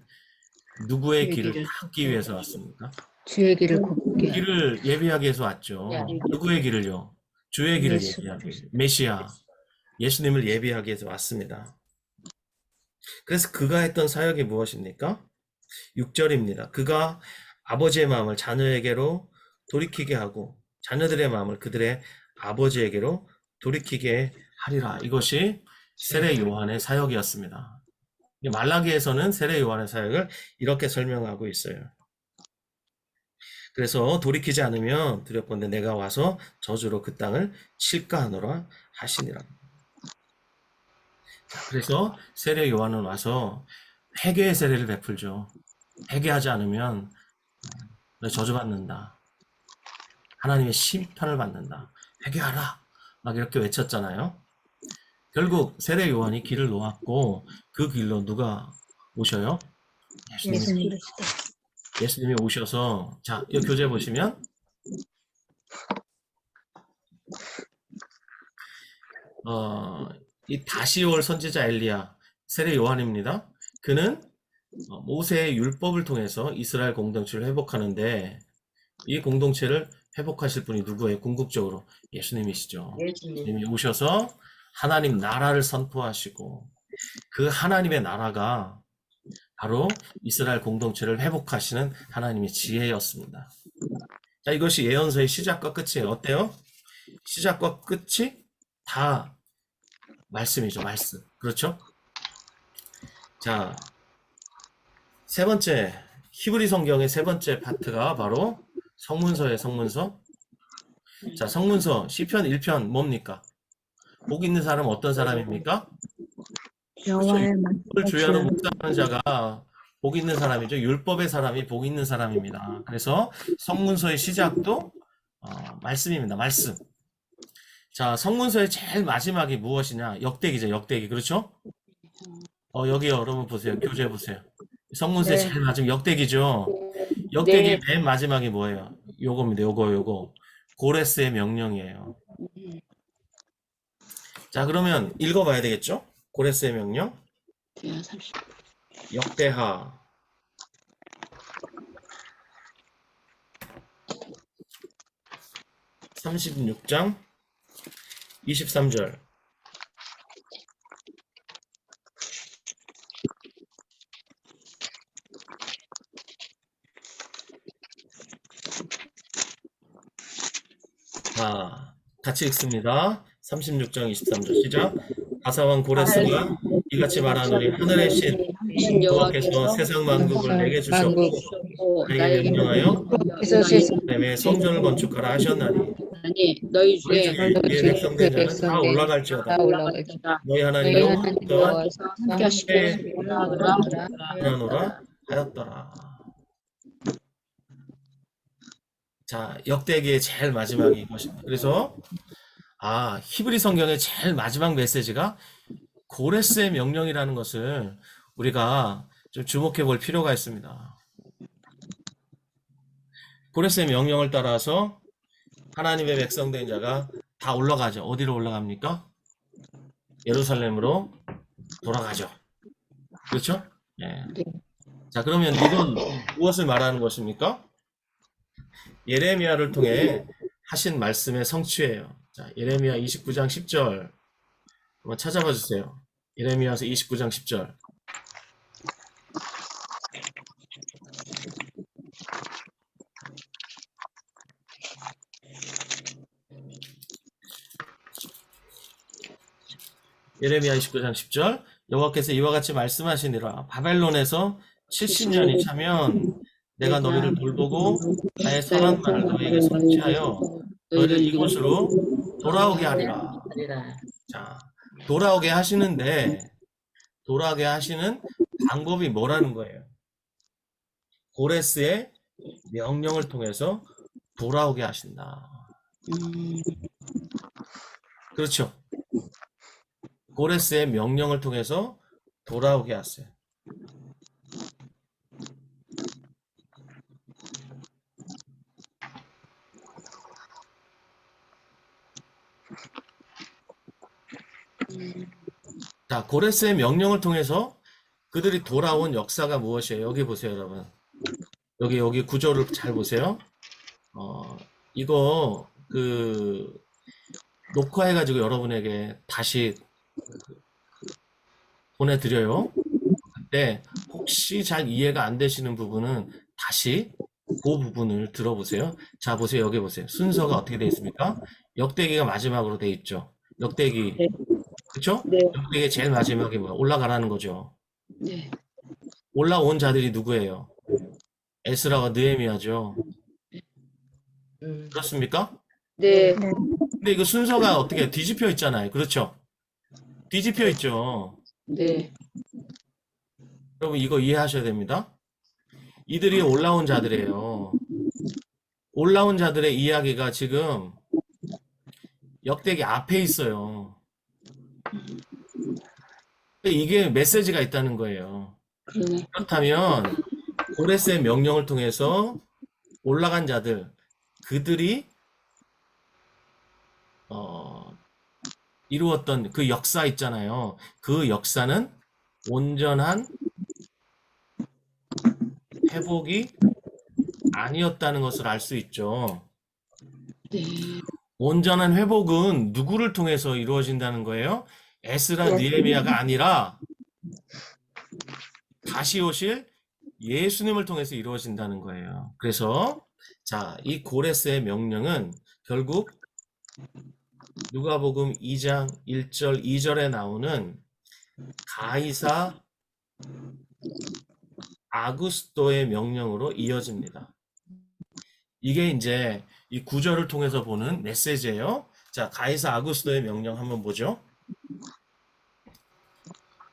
누구의 주의 길을 길을 닦기 위해서 왔습니까? 주의 길을 굽게 하라. 길을 예비하기 위해서 왔죠. 누구의 길을요? 주의 길을 예수 예비하기 위해서. 그리스도. 메시아, 예수님을 예비하기 위해서 왔습니다. 그래서 그가 했던 사역이 무엇입니까? 6절입니다. 그가 아버지의 마음을 자녀에게로 돌이키게 하고 자녀들의 마음을 그들의 아버지에게로 돌이키게 하리라. 이것이 세례 요한의 사역이었습니다. 말라기에서는 세례 요한의 사역을 이렇게 설명하고 있어요. 그래서 돌이키지 않으면 두렵건대 내가 와서 저주로 그 땅을 칠까 하노라 하시니라. 자, 그래서 세례 요한은 와서 회개의 세례를 베풀죠. 회개하지 않으면 너 저주받는다. 하나님의 심판을 받는다. 회개하라. 막 이렇게 외쳤잖아요. 결국 세례 요한이 길을 놓았고 그 길로 누가 오셔요? 예수님. 예수님이 오셔서 자, 이 교재 보시면 이 다시 올 선지자 엘리야 세례 요한입니다. 그는 모세의 율법을 통해서 이스라엘 공동체를 회복하는데 이 공동체를 회복하실 분이 누구예요? 궁극적으로 예수님이시죠. 예수님이 오셔서 하나님 나라를 선포하시고 그 하나님의 나라가 바로 이스라엘 공동체를 회복하시는 하나님의 지혜였습니다. 자, 이것이 예언서의 시작과 끝이에요. 어때요? 시작과 끝이 다 말씀이죠. 말씀. 그렇죠? 자, 세 번째 히브리 성경의 세 번째 파트가 바로 성문서예요. 성문서. 자, 성문서 시편 1편 뭡니까? 복 있는 사람은 어떤 사람입니까? 여호와의 율법을 말씀을 주야로 주야로 묵상하는 자가 복 있는 사람이죠. 율법의 사람이 복 있는 사람입니다. 그래서 성문서의 시작도 말씀입니다. 말씀. 자, 성문서의 제일 마지막이 무엇이냐? 역대기죠. 역대기. 그렇죠? 여기 여러분 보세요. 교재 보세요. 성문서의 네. 제일 마지막 역대기죠. 역대기 맨 마지막이 뭐예요? 요겁니다. 요거. 고레스의 명령이에요. 자, 그러면 읽어봐야 되겠죠? 고레스의 명령. 대하 30. 역대하 36장 23절. 자, 같이 읽습니다. 36장 23절 시작. 바사왕 고레스가 이같이 말하노니 하늘의 신 여호와께서 세상 만국을 내게 주셨고 나에게 명령하여 내 성전을 건축하라 하셨나니 너희 너희 중에 중에 이에 백성된 자는 다 올라갈지어다. 너희 하나님 여호와께서 함께 하시리라 하나노라 하였더라. 자, 역대기의 제일 마지막이 이것입니다. 그래서 히브리 성경의 제일 마지막 메시지가 고레스의 명령이라는 것을 우리가 좀 주목해 볼 필요가 있습니다. 고레스의 명령을 따라서 하나님의 백성된 자가 다 올라가죠. 어디로 올라갑니까? 예루살렘으로 돌아가죠. 그렇죠? 예. 자, 그러면 이건 무엇을 말하는 것입니까? 예레미야를 통해 하신 말씀의 성취예요. 자, 예레미야 29장 10절 한번 찾아봐 주세요. 예레미야서 29장 10절. 예레미야 29장 10절. 여호와께서 이와 같이 말씀하시니라. 바벨론에서 70년이 차면 내가 너희를 돌보고 나의 선한 말을 너희에게 성취하여 너희를 이곳으로 돌아오게 하리라. 자, 돌아오게 하시는데 돌아오게 하시는 방법이 뭐라는 거예요? 고레스의 명령을 통해서 돌아오게 하신다. 그렇죠. 고레스의 명령을 통해서 돌아오게 하세요. 자, 고레스의 명령을 통해서 그들이 돌아온 역사가 무엇이에요? 여기 보세요, 여러분. 여기 구조를 잘 보세요. 이거 녹화해가지고 여러분에게 다시 보내드려요. 그때 혹시 잘 이해가 안 되시는 부분은 다시 그 부분을 들어보세요. 자, 보세요. 여기 보세요. 순서가 어떻게 되어 있습니까? 역대기가 마지막으로 되어 있죠. 역대기, 네. 그렇죠? 네. 역대기 제일 마지막에 뭐야? 올라가라는 거죠. 네. 올라온 자들이 누구예요? 에스라와 느헤미야죠. 그렇습니까? 네. 네. 근데 이거 순서가 어떻게 뒤집혀 있잖아요. 그렇죠? 뒤집혀 있죠. 네. 여러분 이거 이해하셔야 됩니다. 이들이 올라온 자들이에요. 올라온 자들의 이야기가 지금 역대기 앞에 있어요. 이게 메시지가 있다는 거예요. 그러네. 그렇다면 고레스의 명령을 통해서 올라간 자들, 그들이 이루었던 그 역사 있잖아요. 그 역사는 온전한 회복이 아니었다는 것을 알 수 있죠. 네. 온전한 회복은 누구를 통해서 이루어진다는 거예요? 에스라, 느헤미야가 아니라 다시 오실 예수님을 통해서 이루어진다는 거예요. 그래서 자, 이 고레스의 명령은 결국 누가복음 2장 1절 2절에 나오는 가이사 아구스토의 명령으로 이어집니다. 이게 이제 이 구절을 통해서 보는 메시지예요. 자, 가이사 아구스토의 명령 한번 보죠.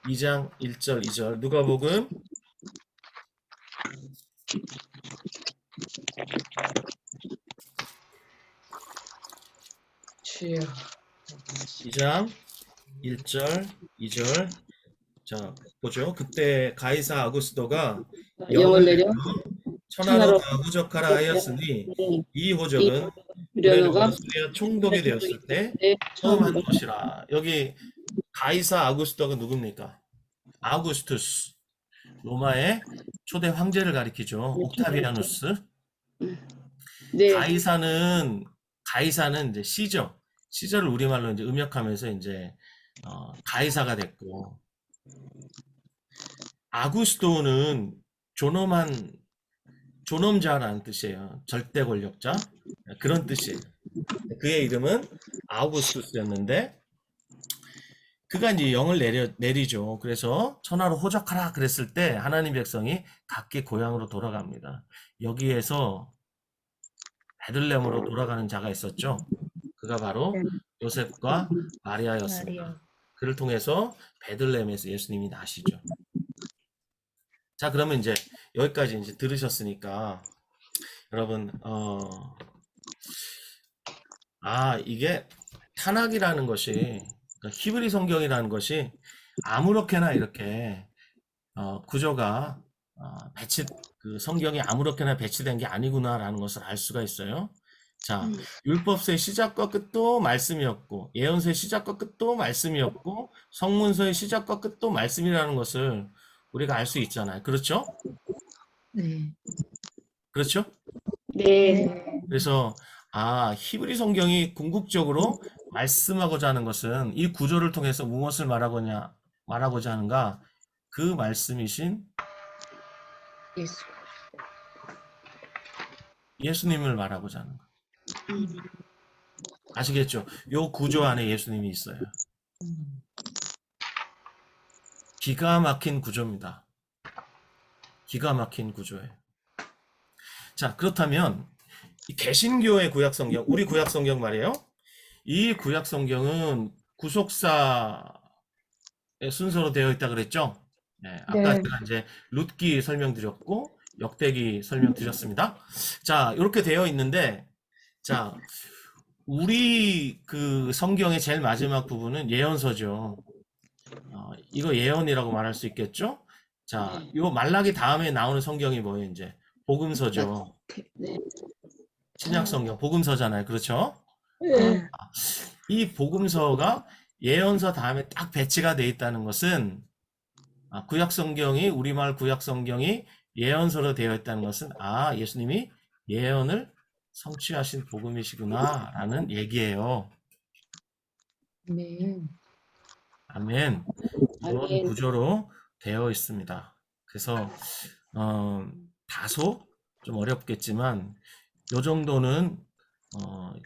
2장 1절 2절 누가복음 2장 1절 2절 자, 보죠. 그때 가이사 아구스토가 영을 내려 천하로 다 후적하라 하였으니 이 호적은 유련어가 수리와 총독이 되었을 때 네. 처음 한 것이라. 여기 가이사 아구스토가 누굽니까? 아우구스투스. 로마의 초대 황제를 가리키죠. 옥타비아누스. 네. 가이사는 이제 시저. 시저를 우리말로 이제 음역하면서 이제 가이사가 됐고, 아구스토는 존엄자라는 뜻이에요. 절대 권력자. 그런 뜻이에요. 그의 이름은 아우구스투스였는데, 그가 이제 영을 내리죠. 그래서 천하로 호적하라 그랬을 때 하나님 백성이 각기 고향으로 돌아갑니다. 여기에서 베들레헴으로 돌아가는 자가 있었죠. 그가 바로 요셉과 마리아였습니다. 그를 통해서 베들레헴에서 예수님이 나시죠. 자, 그러면 이제 여기까지 이제 들으셨으니까 여러분 이게 타낙이라는 것이 그러니까 히브리 성경이라는 것이 아무렇게나 이렇게 구조가 그 성경이 아무렇게나 배치된 게 아니구나라는 것을 알 수가 있어요. 자, 율법서의 시작과 끝도 말씀이었고 예언서의 시작과 끝도 말씀이었고 성문서의 시작과 끝도 말씀이라는 것을 우리가 알 수 있잖아요. 그렇죠? 네. 그렇죠? 네. 그래서 히브리 성경이 궁극적으로 말씀하고자 하는 것은 이 구조를 통해서 무엇을 말하고자 하는가? 그 말씀이신 예수. 예수님을 말하고자 하는 거. 아시겠죠? 요 구조 안에 예수님이 있어요. 기가 막힌 구조입니다. 기가 막힌 구조예요. 자, 그렇다면 이 개신교의 구약 성경, 우리 구약 성경 말이에요. 이 구약 성경은 구속사의 순서로 되어 있다 그랬죠? 네, 아까 네. 제가 이제 룻기 설명드렸고 역대기 설명드렸습니다. 자, 이렇게 되어 있는데, 자, 우리 그 성경의 제일 마지막 부분은 예언서죠. 이거 예언이라고 말할 수 있겠죠? 자, 요 말라기 다음에 나오는 성경이 뭐예요, 이제? 복음서죠. 네. 신약 성경, 복음서잖아요. 그렇죠? 네. 이 복음서가 예언서 다음에 딱 배치가 돼 있다는 것은 구약 성경이 우리말 구약 성경이 예언서로 되어 있다는 것은 예수님이 예언을 성취하신 복음이시구나라는 얘기예요. 네. 아멘. 이런 아멘. 구조로 되어 있습니다. 그래서 다소 좀 어렵겠지만 요 정도는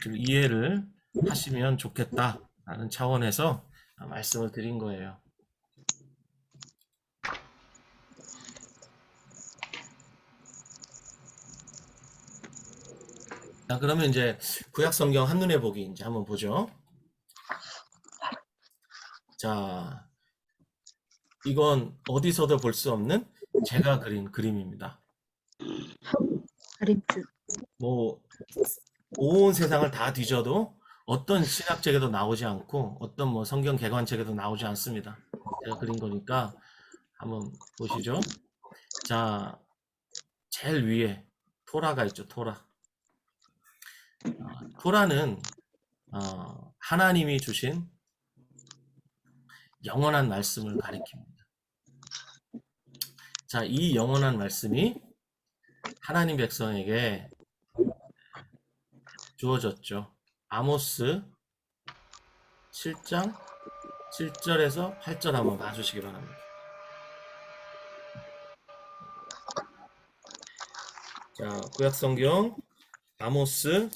좀 이해를 하시면 좋겠다라는 차원에서 말씀을 드린 거예요. 자, 그러면 이제 구약 성경 한눈에 보기 이제 한번 보죠. 자, 이건 어디서도 볼 수 없는 제가 그린 그림입니다. 다림줄. 뭐 온 세상을 다 뒤져도 어떤 신학책에도 나오지 않고 어떤 뭐 성경 개관책에도 나오지 않습니다. 제가 그린 거니까 한번 보시죠. 자, 제일 위에 토라가 있죠. 토라. 토라는 하나님이 주신 영원한 말씀을 가리킵니다. 자, 이 영원한 말씀이 하나님 백성에게 주어졌죠. 아모스 7장 7절에서 8절 한번 봐주시기 바랍니다. 자, 구약 성경 아모스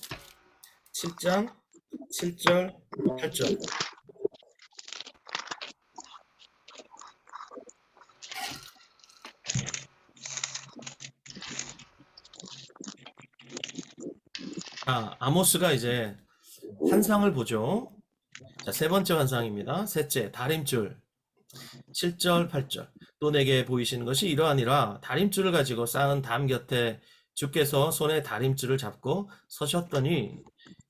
7장 7절 8절. 아모스가 이제 환상을 보죠. 자, 세 번째 환상입니다. 셋째, 다림줄. 7절, 8절. 또 내게 보이시는 것이 이러하니라. 다림줄을 가지고 쌓은 담 곁에 주께서 손에 다림줄을 잡고 서셨더니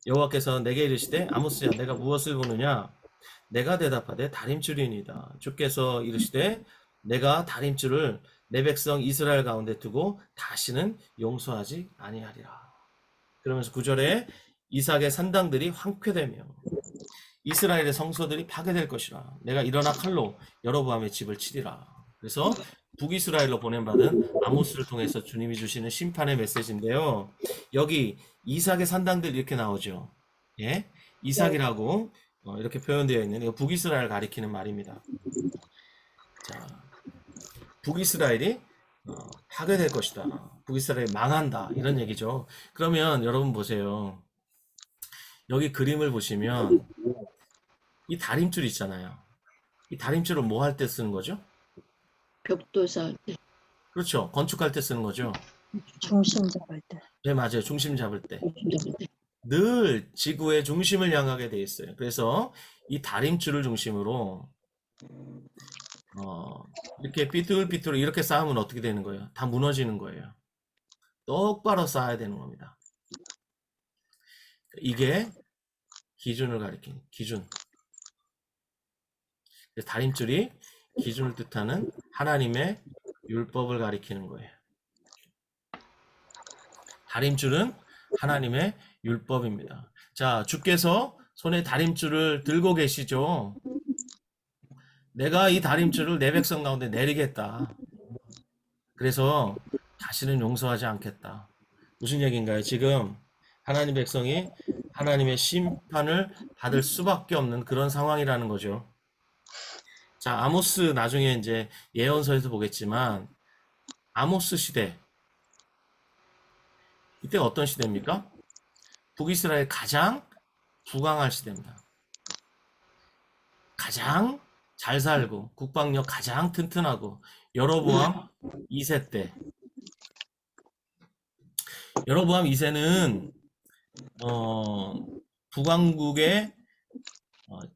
여호와께서 내게 이르시되 아모스야 내가 무엇을 보느냐? 내가 대답하되 다림줄이니이다. 주께서 이르시되 내가 다림줄을 내 백성 이스라엘 가운데 두고 다시는 용서하지 아니하리라. 그러면서 9절에 이삭의 산당들이 황폐되며 이스라엘의 성소들이 파괴될 것이라. 내가 일어나 칼로 여로보암의 집을 치리라. 그래서 북이스라엘로 보냄받은 아모스를 통해서 주님이 주시는 심판의 메시지인데요. 여기 이삭의 산당들 이렇게 나오죠. 예? 이삭이라고 이렇게 표현되어 있는 이거 북이스라엘 가리키는 말입니다. 자, 북이스라엘이 파괴될 것이다. 북이스라엘이 망한다. 이런 얘기죠. 그러면 여러분 보세요. 여기 그림을 보시면 이 다림줄 있잖아요. 이 다림줄을 뭐 할 때 쓰는 거죠? 벽돌사 때. 그렇죠. 건축할 때 쓰는 거죠. 중심 잡을 때. 네, 맞아요. 중심 잡을 때. 잡을 때. 늘 지구의 중심을 향하게 돼 있어요. 그래서 이 다림줄을 중심으로 이렇게 삐뚤삐뚤 이렇게 쌓으면 어떻게 되는 거예요? 다 무너지는 거예요. 똑바로 쌓아야 되는 겁니다. 이게 기준을 가리키는 기준. 다림줄이 기준을 뜻하는 하나님의 율법을 가리키는 거예요. 다림줄은 하나님의 율법입니다. 자, 주께서 손에 다림줄을 들고 계시죠. 내가 이 다림줄을 내 백성 가운데 내리겠다. 그래서 다시는 용서하지 않겠다. 무슨 얘기인가요? 지금 하나님 백성이 하나님의 심판을 받을 수밖에 없는 그런 상황이라는 거죠. 자, 아모스 나중에 이제 예언서에서 보겠지만 아모스 시대 이때 어떤 시대입니까? 북이스라엘 가장 부강할 시대입니다. 가장 잘 살고 국방력 가장 튼튼하고 여로보암 2세 때 여로보암 2세는 북왕국의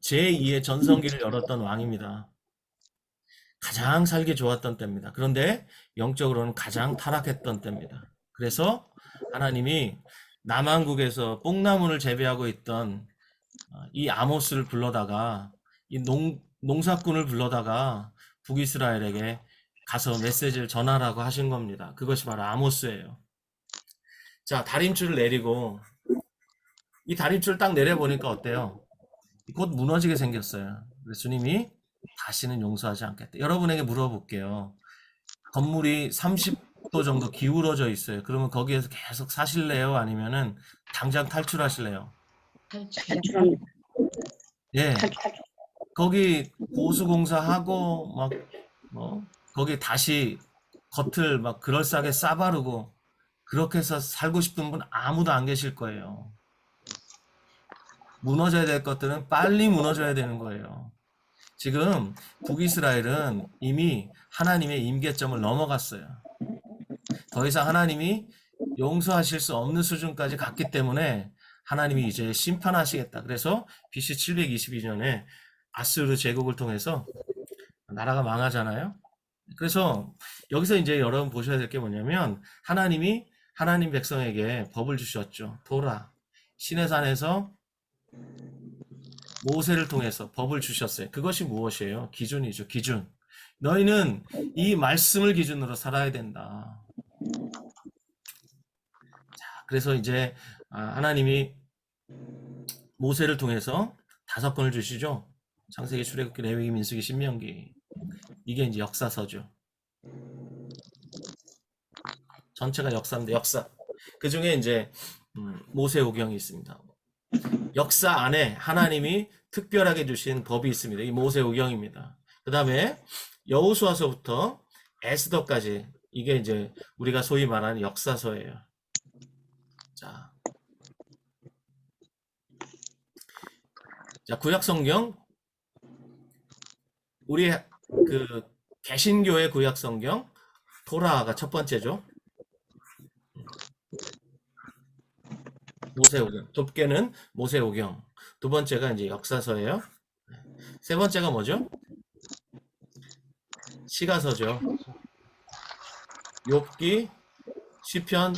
제2의 전성기를 열었던 왕입니다. 가장 살기 좋았던 때입니다. 그런데 영적으로는 가장 타락했던 때입니다. 그래서 하나님이 남한국에서 뽕나무를 재배하고 있던 이 아모스를 불러다가 이 농사꾼을 불러다가 북이스라엘에게 가서 메시지를 전하라고 하신 겁니다. 그것이 바로 아모스예요. 자, 다림줄을 내리고 이 다림줄을 딱 내려보니까 어때요? 곧 무너지게 생겼어요. 그래서 주님이 다시는 용서하지 않겠다. 여러분에게 물어볼게요. 건물이 30도 정도 기울어져 있어요. 그러면 거기에서 계속 사실래요? 아니면은 당장 탈출하실래요? 탈출합니다. 예. 탈출. 거기 보수공사하고 막 거기 다시 겉을 막 그럴싸하게 싸바르고 그렇게 해서 살고 싶은 분 아무도 안 계실 거예요. 무너져야 될 것들은 빨리 무너져야 되는 거예요. 지금 북이스라엘은 이미 하나님의 임계점을 넘어갔어요. 더 이상 하나님이 용서하실 수 없는 수준까지 갔기 때문에 하나님이 이제 심판하시겠다. 그래서 BC 722년에 아스르 제국을 통해서 나라가 망하잖아요. 그래서 여기서 이제 여러분 보셔야 될 게 뭐냐면 하나님이 하나님 백성에게 법을 주셨죠. 토라. 시내산에서 모세를 통해서 법을 주셨어요. 그것이 무엇이에요? 기준이죠. 기준. 너희는 이 말씀을 기준으로 살아야 된다. 그래서 이제 하나님이 모세를 통해서 5권을 주시죠. 창세기, 출애굽기, 레위기, 민수기, 신명기. 이게 이제 역사서죠. 전체가 역사인데 역사. 그 중에 이제 모세오경이 있습니다. 역사 안에 하나님이 특별하게 주신 법이 있습니다. 이 모세오경입니다. 그 다음에 여호수아서부터 에스더까지 이게 이제 우리가 소위 말하는 역사서예요. 자, 구약성경 우리 그 개신교의 구약성경 토라가 첫 번째죠. 모세오경. 돕게는 모세오경. 두 번째가 이제 역사서예요. 세 번째가 뭐죠? 시가서죠. 욥기, 시편,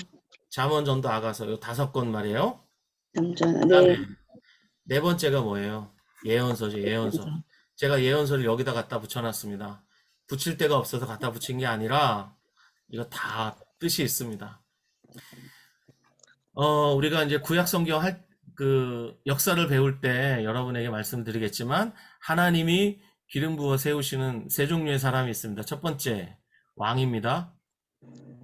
잠언, 전도, 아가서 요 5권 말이에요. 잠전. 그다음에 네. 네 번째가 뭐예요? 예언서죠. 예언서. 제가 예언서를 여기다 갖다 붙여놨습니다. 붙일 데가 없어서 갖다 붙인 게 아니라 이거 다 뜻이 있습니다. 우리가 이제 구약 성경 그 역사를 배울 때 여러분에게 말씀드리겠지만 하나님이 기름 부어 세우시는 세 종류의 사람이 있습니다. 첫 번째 왕입니다.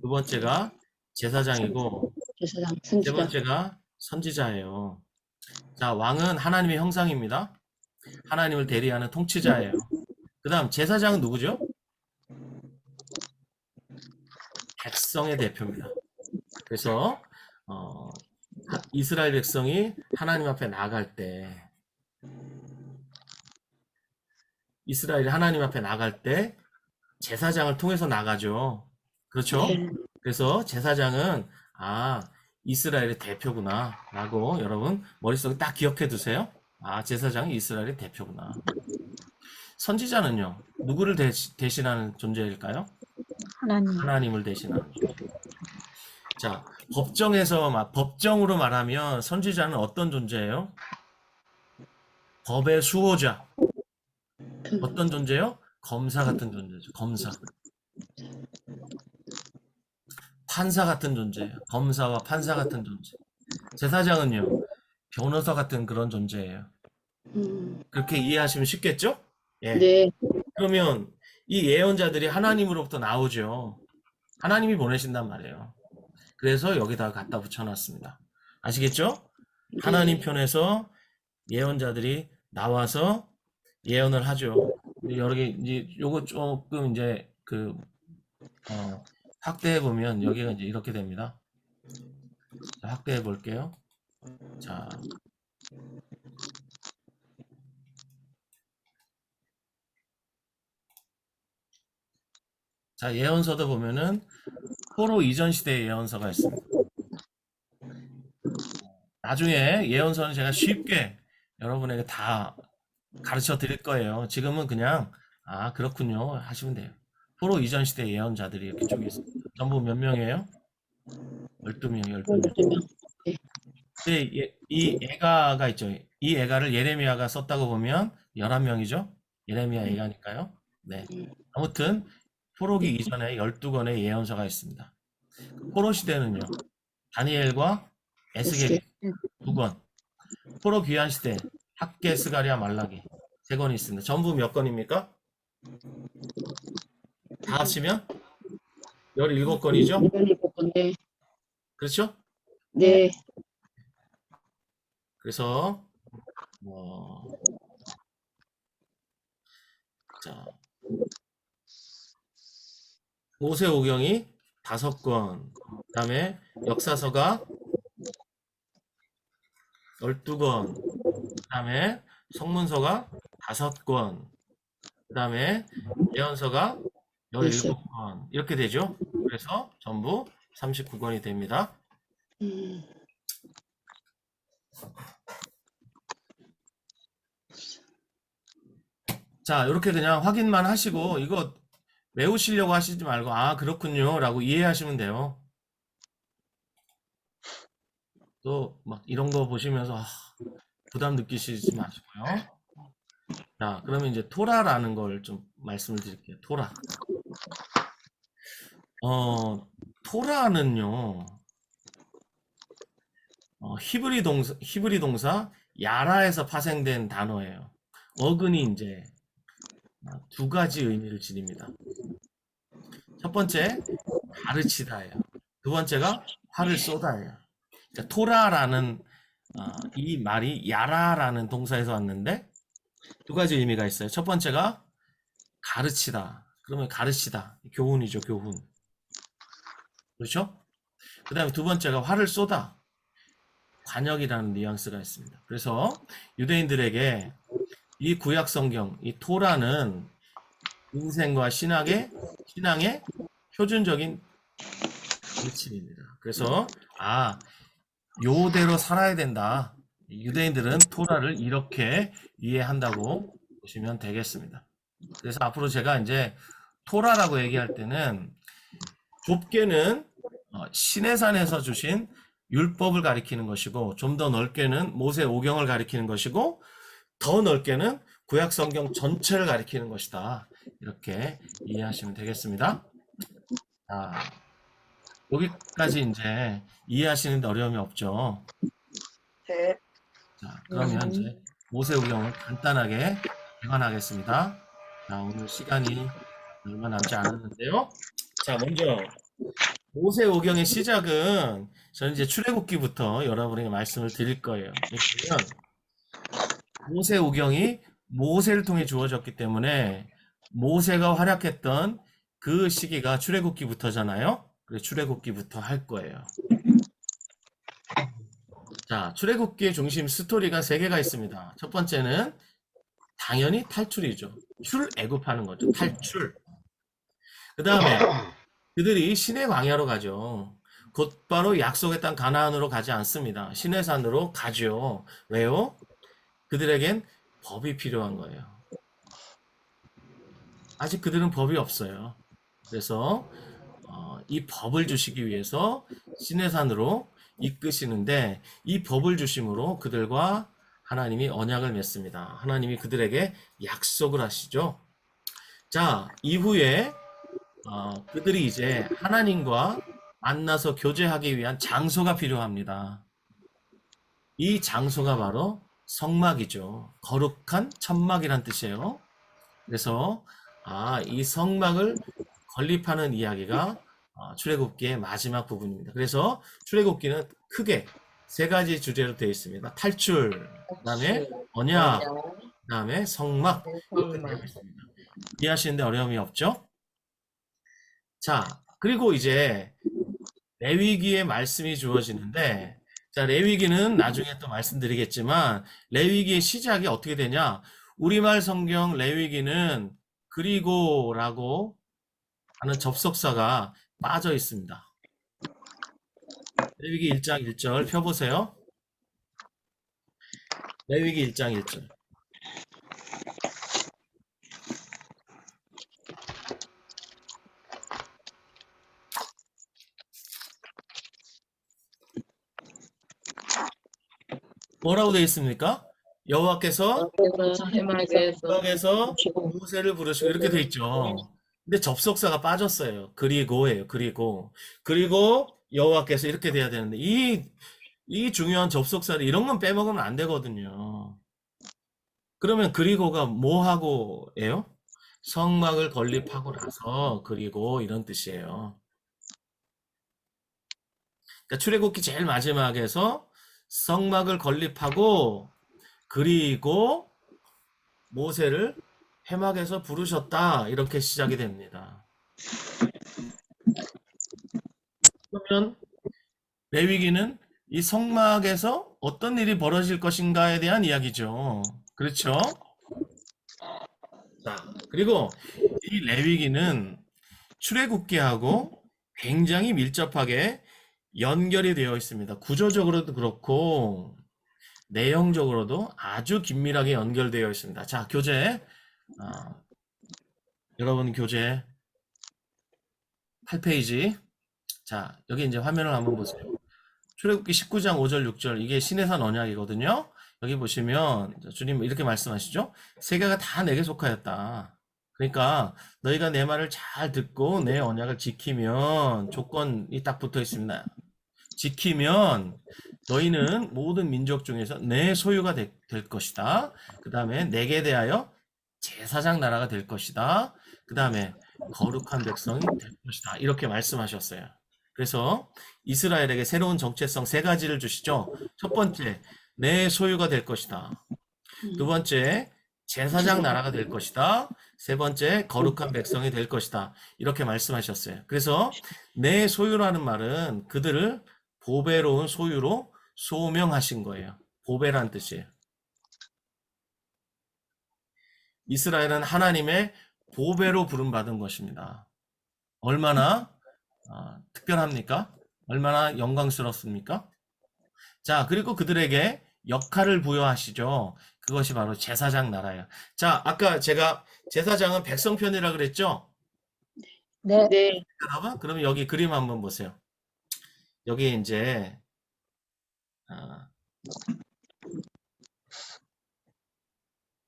두 번째가 제사장이고 제사장, 세 선지자. 번째가 선지자예요. 자, 왕은 하나님의 형상입니다. 하나님을 대리하는 통치자예요. 그 다음 제사장은 누구죠? 백성의 대표입니다. 그래서 이스라엘 백성이 하나님 앞에 나갈 때 이스라엘이 하나님 앞에 나갈 때 제사장을 통해서 나가죠. 그렇죠? 네. 그래서 제사장은 이스라엘의 대표구나 라고 여러분 머릿속에 딱 기억해 두세요. 제사장이 이스라엘의 대표구나. 선지자는요, 누구를 대신하는 존재일까요? 하나님을 대신하는 존재. 자, 법정으로 말하면 선지자는 어떤 존재예요? 법의 수호자. 어떤 존재요? 검사 같은 존재죠. 검사. 판사 같은 존재예요. 검사와 판사 같은 존재. 제사장은요, 변호사 같은 그런 존재예요. 그렇게 이해하시면 쉽겠죠? 예. 네. 그러면 이 예언자들이 하나님으로부터 나오죠. 하나님이 보내신단 말이에요. 그래서 여기다가 갖다 붙여놨습니다. 아시겠죠? 하나님 편에서 예언자들이 나와서 예언을 하죠. 여러 개 이제 요거 조금 이제 확대해 보면 여기가 이제 이렇게 됩니다. 자, 확대해 볼게요. 자, 예언서도 보면은 포로 이전 시대의 예언서가 있습니다. 나중에 예언서는 제가 쉽게 여러분에게 다 가르쳐 드릴 거예요. 지금은 그냥 그렇군요 하시면 돼요. 포로 이전 시대 예언자들이 이렇게 쭉 있습니다. 전부 몇 명이에요? 12명이 12명. 근데 이 애가가 있죠. 이 애가를 예레미야가 썼다고 보면 11명이죠. 예레미야 애가니까요. 네. 아무튼 포로기 이전에 12권의 예언서가 있습니다. 포로 시대는요. 다니엘과 에스겔 2권. 포로 귀환 시대 학계, 스가랴, 말라기. 3권이 있습니다. 전부 몇 권입니까? 다 합치면 17권이죠? 17번째. 그렇죠? 네. 그래서 자, 모세오경이 5권, 그다음에 역사서가 12권, 그다음에 성문서가 5권, 그다음에 예언서가 17권 이렇게 되죠. 그래서 전부 39권이 됩니다. 자, 이렇게 그냥 확인만 하시고 이거 외우시려고 하시지 말고 아, 그렇군요 라고 이해하시면 돼요. 또 막 이런 거 보시면서 부담 느끼시지 마시고요. 자, 그러면 이제 토라라는 걸 좀 말씀을 드릴게요. 토라. 토라는요, 히브리 동사 야라에서 파생된 단어예요. 어근이 이제 2가지 의미를 지닙니다. 첫 번째, 가르치다예요. 두 번째가 화를 쏟아예요. 그러니까 토라라는 이 말이 야라라는 동사에서 왔는데 2가지 의미가 있어요. 첫 번째가 가르치다. 그러면 가르치다. 교훈이죠, 교훈. 그렇죠? 그 다음에 두 번째가 화를 쏟아. 관역이라는 뉘앙스가 있습니다. 그래서 유대인들에게 이 구약 성경, 이 토라는 인생과 신앙의 표준적인 가르침입니다. 그래서 요대로 살아야 된다. 유대인들은 토라를 이렇게 이해한다고 보시면 되겠습니다. 그래서 앞으로 제가 이제 토라라고 얘기할 때는 좁게는 시내산에서 주신 율법을 가리키는 것이고 좀 더 넓게는 모세오경을 가리키는 것이고 더 넓게는 구약 성경 전체를 가리키는 것이다. 이렇게 이해하시면 되겠습니다. 여기까지 이제 이해하시는데 어려움이 없죠. 네. 자, 그러면 이제 모세오경을 간단하게 개관하겠습니다. 자, 오늘 시간이 얼마 남지 않았는데요. 자, 먼저 모세오경의 시작은 저는 이제 출애굽기부터 여러분에게 말씀을 드릴 거예요. 왜냐면 모세오경이 모세를 통해 주어졌기 때문에 모세가 활약했던 그 시기가 출애굽기부터잖아요. 그래서 출애굽기부터 할 거예요. 자, 출애굽기의 중심 스토리가 3개가 있습니다. 첫 번째는 당연히 탈출이죠. 출애굽하는 거죠. 탈출. 그 다음에 그들이 시내 광야로 가죠. 곧바로 약속의 땅 가나안으로 가지 않습니다. 시내산으로 가죠. 왜요? 그들에겐 법이 필요한 거예요. 아직 그들은 법이 없어요. 그래서 이 법을 주시기 위해서 시내산으로 이끄시는데 이 법을 주심으로 그들과 하나님이 언약을 맺습니다. 하나님이 그들에게 약속을 하시죠. 자, 이후에 그들이 이제 하나님과 만나서 교제하기 위한 장소가 필요합니다. 이 장소가 바로 성막이죠. 거룩한 천막이란 뜻이에요. 그래서 이 성막을 건립하는 이야기가 출애굽기의 마지막 부분입니다. 그래서 출애굽기는 크게 3가지 주제로 되어 있습니다. 탈출, 그다음에 언약, 그다음에 성막 이렇게 되어 있습니다. 이해하시는데 어려움이 없죠? 자, 그리고 이제 레위기의 말씀이 주어지는데 자, 레위기는 나중에 또 말씀드리겠지만 레위기의 시작이 어떻게 되냐? 우리말 성경 레위기는 그리고라고 하는 접속사가 빠져 있습니다. 레위기 1장 1절 펴보세요. 레위기 1장 1절. 뭐라고 되어 있습니까? 여호와께서 해막에서 모세를 부르시고 이렇게 되어 있죠. 근데 접속사가 빠졌어요. 그리고예요. 그리고 여호와께서 이렇게 돼야 되는데 이 중요한 접속사를 이런 건 빼먹으면 안 되거든요. 그러면 그리고가 뭐 하고예요? 성막을 건립하고 나서 그리고 이런 뜻이에요. 그러니까 출애굽기 제일 마지막에서 성막을 건립하고 그리고 모세를 회막에서 부르셨다. 이렇게 시작이 됩니다. 그러면 레위기는 이 성막에서 어떤 일이 벌어질 것인가에 대한 이야기죠. 그렇죠? 자, 그리고 이 레위기는 출애굽기하고 굉장히 밀접하게 연결이 되어 있습니다. 구조적으로도 그렇고 내용적으로도 아주 긴밀하게 연결되어 있습니다. 자, 교재. 여러분 교재 8페이지. 자, 여기 이제 화면을 한번 보세요. 출애굽기 19장 5절 6절 이게 신해산 언약이거든요. 여기 보시면 주님 이렇게 말씀하시죠. 세계가 다 내게 속하였다. 그러니까 너희가 내 말을 잘 듣고 내 언약을 지키면 조건이 딱 붙어 있습니다. 지키면 너희는 모든 민족 중에서 내 소유가 될 것이다. 그 다음에 내게 대하여 제사장 나라가 될 것이다. 그 다음에 거룩한 백성이 될 것이다. 이렇게 말씀하셨어요. 그래서 이스라엘에게 새로운 정체성 세 가지를 주시죠. 첫 번째, 내 소유가 될 것이다. 두 번째, 제사장 나라가 될 것이다. 세 번째, 거룩한 백성이 될 것이다. 이렇게 말씀하셨어요. 그래서 내 소유라는 말은 그들을 보배로운 소유로 소명하신 거예요. 보배란 뜻이에요. 이스라엘은 하나님의 보배로 부름받은 것입니다. 얼마나 특별합니까? 얼마나 영광스럽습니까? 자, 그리고 그들에게 역할을 부여하시죠. 그것이 바로 제사장 나라예요. 자, 아까 제가 제사장은 백성편이라 그랬죠? 네. 여러분, 그러면 여기 그림 한번 보세요. 여기 이제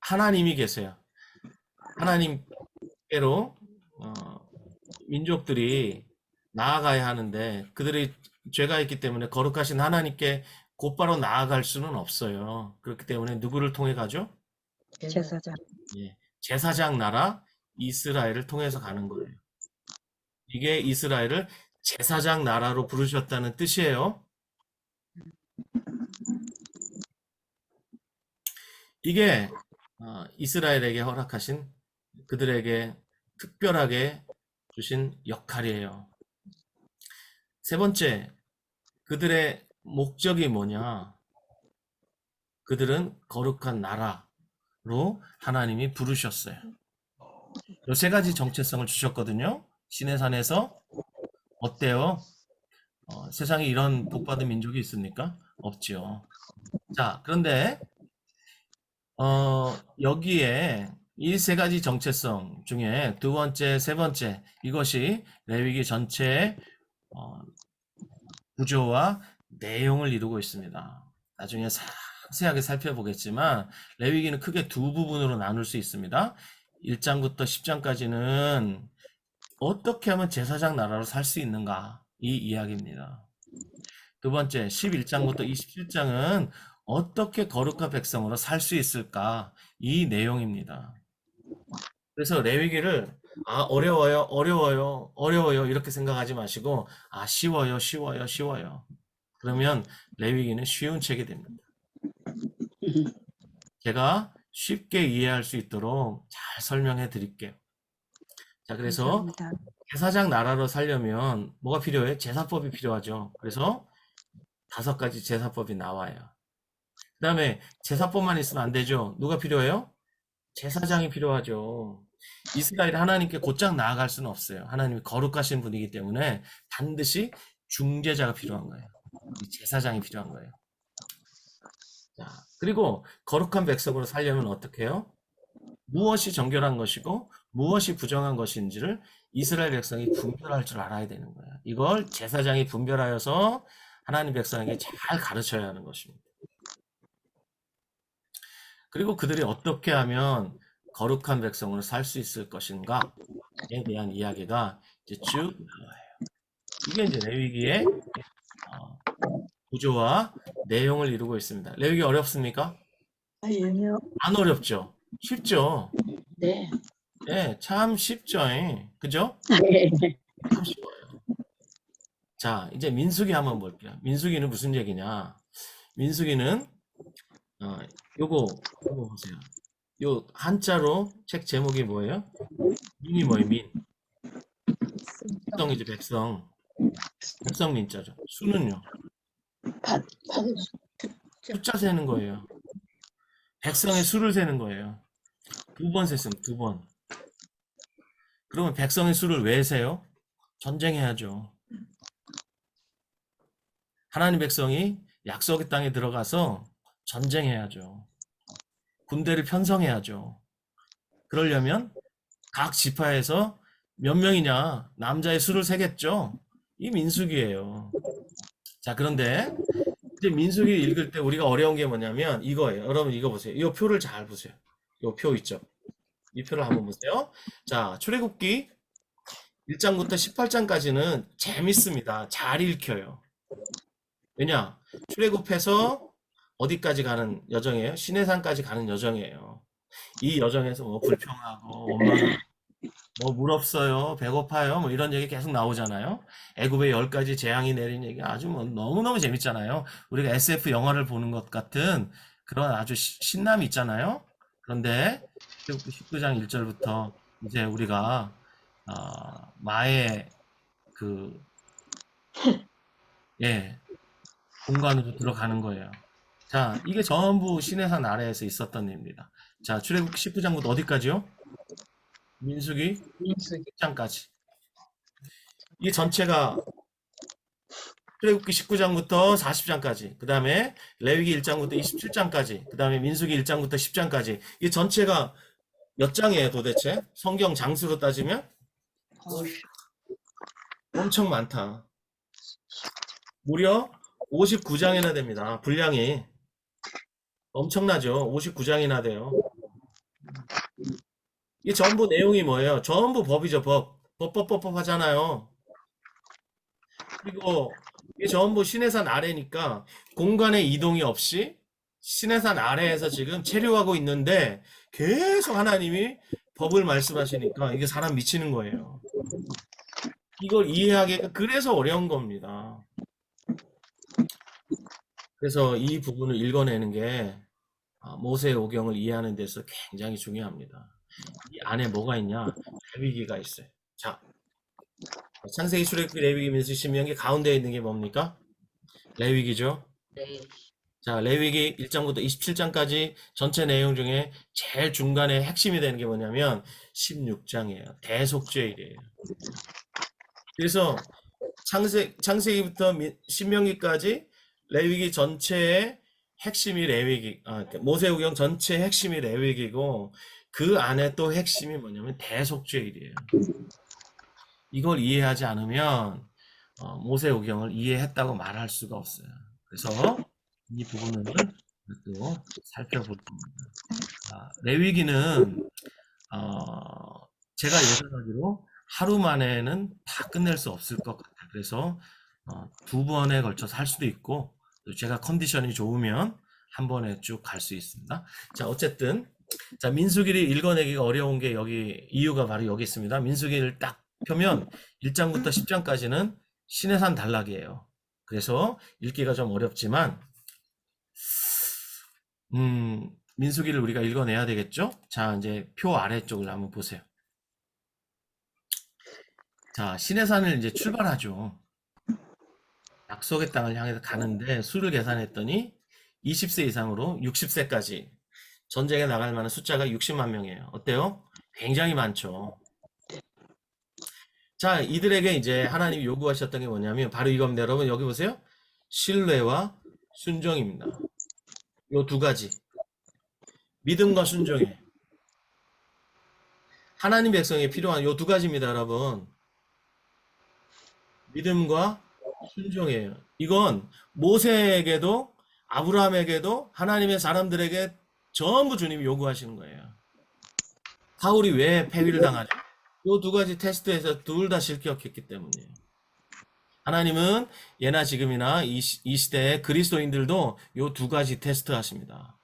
하나님이 계세요. 하나님께로 민족들이 나아가야 하는데 그들이 죄가 있기 때문에 거룩하신 하나님께 곧바로 나아갈 수는 없어요. 그렇기 때문에 누구를 통해 가죠? 제사장. 예, 제사장 나라 이스라엘을 통해서 가는 거예요. 이게 이스라엘을 제사장 나라로 부르셨다는 뜻이에요. 이게 이스라엘에게 허락하신 그들에게 특별하게 주신 역할이에요. 세 번째, 그들의 목적이 뭐냐? 그들은 거룩한 나라로 하나님이 부르셨어요. 이 세 가지 정체성을 주셨거든요. 시내산에서 어때요? 세상에 이런 복받은 민족이 있습니까? 없지요. 자, 그런데 여기에 이 세 가지 정체성 중에 두 번째, 세 번째 이것이 레위기 전체의 구조와 내용을 이루고 있습니다. 나중에 상세하게 살펴보겠지만 레위기는 크게 두 부분으로 나눌 수 있습니다. 1장부터 10장까지는 어떻게 하면 제사장 나라로 살 수 있는가 이 이야기입니다. 두 번째 11장부터 27장은 어떻게 거룩한 백성으로 살 수 있을까 이 내용입니다. 그래서 레위기를 어려워요 이렇게 생각하지 마시고 쉬워요. 그러면 레위기는 쉬운 책이 됩니다. 제가 쉽게 이해할 수 있도록 잘 설명해 드릴게요. 자, 그래서 감사합니다. 제사장 나라로 살려면 뭐가 필요해요? 제사법이 필요하죠. 그래서 5가지 제사법이 나와요. 그 다음에 제사법만 있으면 안 되죠. 누가 필요해요? 제사장이 필요하죠. 이스라엘이 하나님께 곧장 나아갈 수는 없어요. 하나님이 거룩하신 분이기 때문에 반드시 중재자가 필요한 거예요. 제사장이 필요한 거예요. 자, 그리고 거룩한 백성으로 살려면 어떻게 해요? 무엇이 정결한 것이고 무엇이 부정한 것인지를 이스라엘 백성이 분별할 줄 알아야 되는 거예요. 이걸 제사장이 분별하여서 하나님 백성에게 잘 가르쳐야 하는 것입니다. 그리고 그들이 어떻게 하면 거룩한 백성으로 살 수 있을 것인가에 대한 이야기가 이제 쭉 나와요. 이게 이제 레위기의 구조와 내용을 이루고 있습니다. 레위기 어렵습니까? 아니요. 안 어렵죠? 쉽죠? 네. 예, 참 쉽죠? 그죠? 네. 참 쉬워요. 자, 이제 민수기 한번 볼게요. 민수기는 무슨 얘기냐? 민수기는 어, 요거 보세요. 요 한자로 책 제목이 뭐예요? 민이 뭐예요? 민. 백성이죠, 백성. 백성 민자죠. 수는요? 받을 숫자 세는 거예요. 백성의 수를 세는 거예요. 두 번 셌으면 두 번. 그러면 백성의 수를 왜 세요? 전쟁해야죠. 하나님 백성이 약속의 땅에 들어가서 전쟁해야죠. 군대를 편성해야죠. 그러려면 각 지파에서 몇 명이냐? 남자의 수를 세겠죠? 이 민수기예요. 자, 그런데 이제 민수기 읽을 때 우리가 어려운 게 뭐냐면 이거예요. 여러분 이거 보세요. 이 표를 잘 보세요. 이 표 있죠? 이 표를 한번 보세요. 자, 출애굽기 1장부터 18장까지는 재밌습니다. 잘 읽혀요. 왜냐? 출애굽해서 어디까지 가는 여정이에요? 시내산까지 가는 여정이에요. 이 여정에서 뭐 불평하고 원망하고 뭐 물 없어요, 배고파요, 뭐 이런 얘기 계속 나오잖아요. 애굽에 10가지 재앙이 내린 얘기 아주 뭐 너무너무 재밌잖아요. 우리가 SF 영화를 보는 것 같은 그런 아주 신남이 있잖아요. 그런데 19장 1절부터 이제 우리가 마의 그 예, 공간으로 들어가는 거예요. 자, 이게 전부 시내산 아래에서 있었던 일입니다. 자, 출애굽기 19장부터 어디까지요? 민수기 10장까지. 이게 전체가 출애굽기 19장부터 40장까지, 그 다음에 레위기 1장부터 27장까지, 그 다음에 민수기 1장부터 10장까지. 이게 전체가 몇 장이에요, 도대체? 성경 장수로 따지면? 엄청 많다. 무려 59장이나 됩니다. 분량이. 엄청나죠? 59장이나 돼요. 이게 전부 내용이 뭐예요? 전부 법이죠, 법. 법 하잖아요. 그리고 이게 전부 시내산 아래니까 공간의 이동이 없이 시내산 아래에서 지금 체류하고 있는데 계속 하나님이 법을 말씀하시니까 이게 사람 미치는 거예요. 이걸 이해하기가 그래서 어려운 겁니다. 그래서 이 부분을 읽어내는 게 모세의 오경을 이해하는 데서 굉장히 중요합니다. 이 안에 뭐가 있냐? 레위기가 있어요. 자, 창세기, 출애굽기, 레위기, 민수기, 신명기 가운데 있는 게 뭡니까? 레위기죠. 네. 자, 레위기 1장부터 27장까지 전체 내용 중에 제일 중간에 핵심이 되는 게 뭐냐면 16장이에요. 대속죄일이에요. 그래서 창세기부터 신명기까지 레위기 전체의 핵심이 그러니까 모세오경 전체 핵심이 레위기고 그 안에 또 핵심이 뭐냐면 대속죄일이에요. 이걸 이해하지 않으면 모세오경을 이해했다고 말할 수가 없어요. 그래서 이 부분을 또 살펴보겠습니다. 레위기는 제가 예상하기로 하루 만에는 다 끝낼 수 없을 것 같아요. 그래서 두 번에 걸쳐서 할 수도 있고 또 제가 컨디션이 좋으면 한 번에 쭉 갈 수 있습니다. 자, 어쨌든 자, 민수기를 읽어내기가 어려운 게 여기 이유가 바로 여기 있습니다. 민수기를 딱 펴면 1장부터 10장까지는 시내산 단락이에요. 그래서 읽기가 좀 어렵지만 민수기를 우리가 읽어내야 되겠죠? 자, 이제 표 아래쪽을 한번 보세요. 자, 시내산을 이제 출발하죠. 약속의 땅을 향해서 가는데 수를 계산했더니 20세 이상으로 60세까지 전쟁에 나갈 만한 숫자가 60만 명이에요. 어때요? 굉장히 많죠. 자, 이들에게 이제 하나님이 요구하셨던 게 뭐냐면 바로 이겁니다. 여러분 여기 보세요. 신뢰와 순종입니다. 요 두 가지. 믿음과 순종이에요. 하나님 백성에 필요한 요 두 가지입니다, 여러분. 믿음과 순종이에요. 이건 모세에게도 아브라함에게도 하나님의 사람들에게 전부 주님이 요구하시는 거예요. 사울이 왜 폐위를 당하죠? 요 두 가지 테스트에서 둘 다 실격했기 때문이에요. 하나님은 예나 지금이나 이 시대의 그리스도인들도 요 두 가지 테스트 하십니다.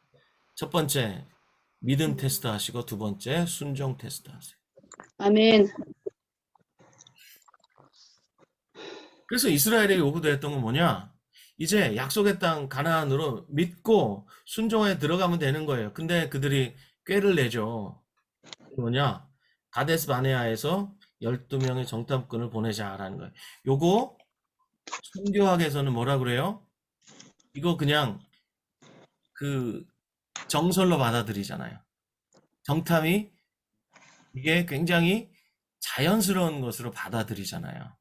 첫 번째, 믿음 테스트 하시고, 두 번째, 순종 테스트 하세요. 아멘. 그래서 이스라엘의 요구도 했던 건 뭐냐? 이제 약속의 땅 가나안으로 믿고 순종에 들어가면 되는 거예요. 근데 그들이 꾀를 내죠. 뭐냐? 가데스 바네아에서 12명의 정탐꾼을 보내자라는 거예요. 요거 선교학에서는 뭐라 그래요? 이거 그냥 그 정설로 받아들이잖아요. 정탐이 이게 굉장히 자연스러운 것으로 받아들이잖아요.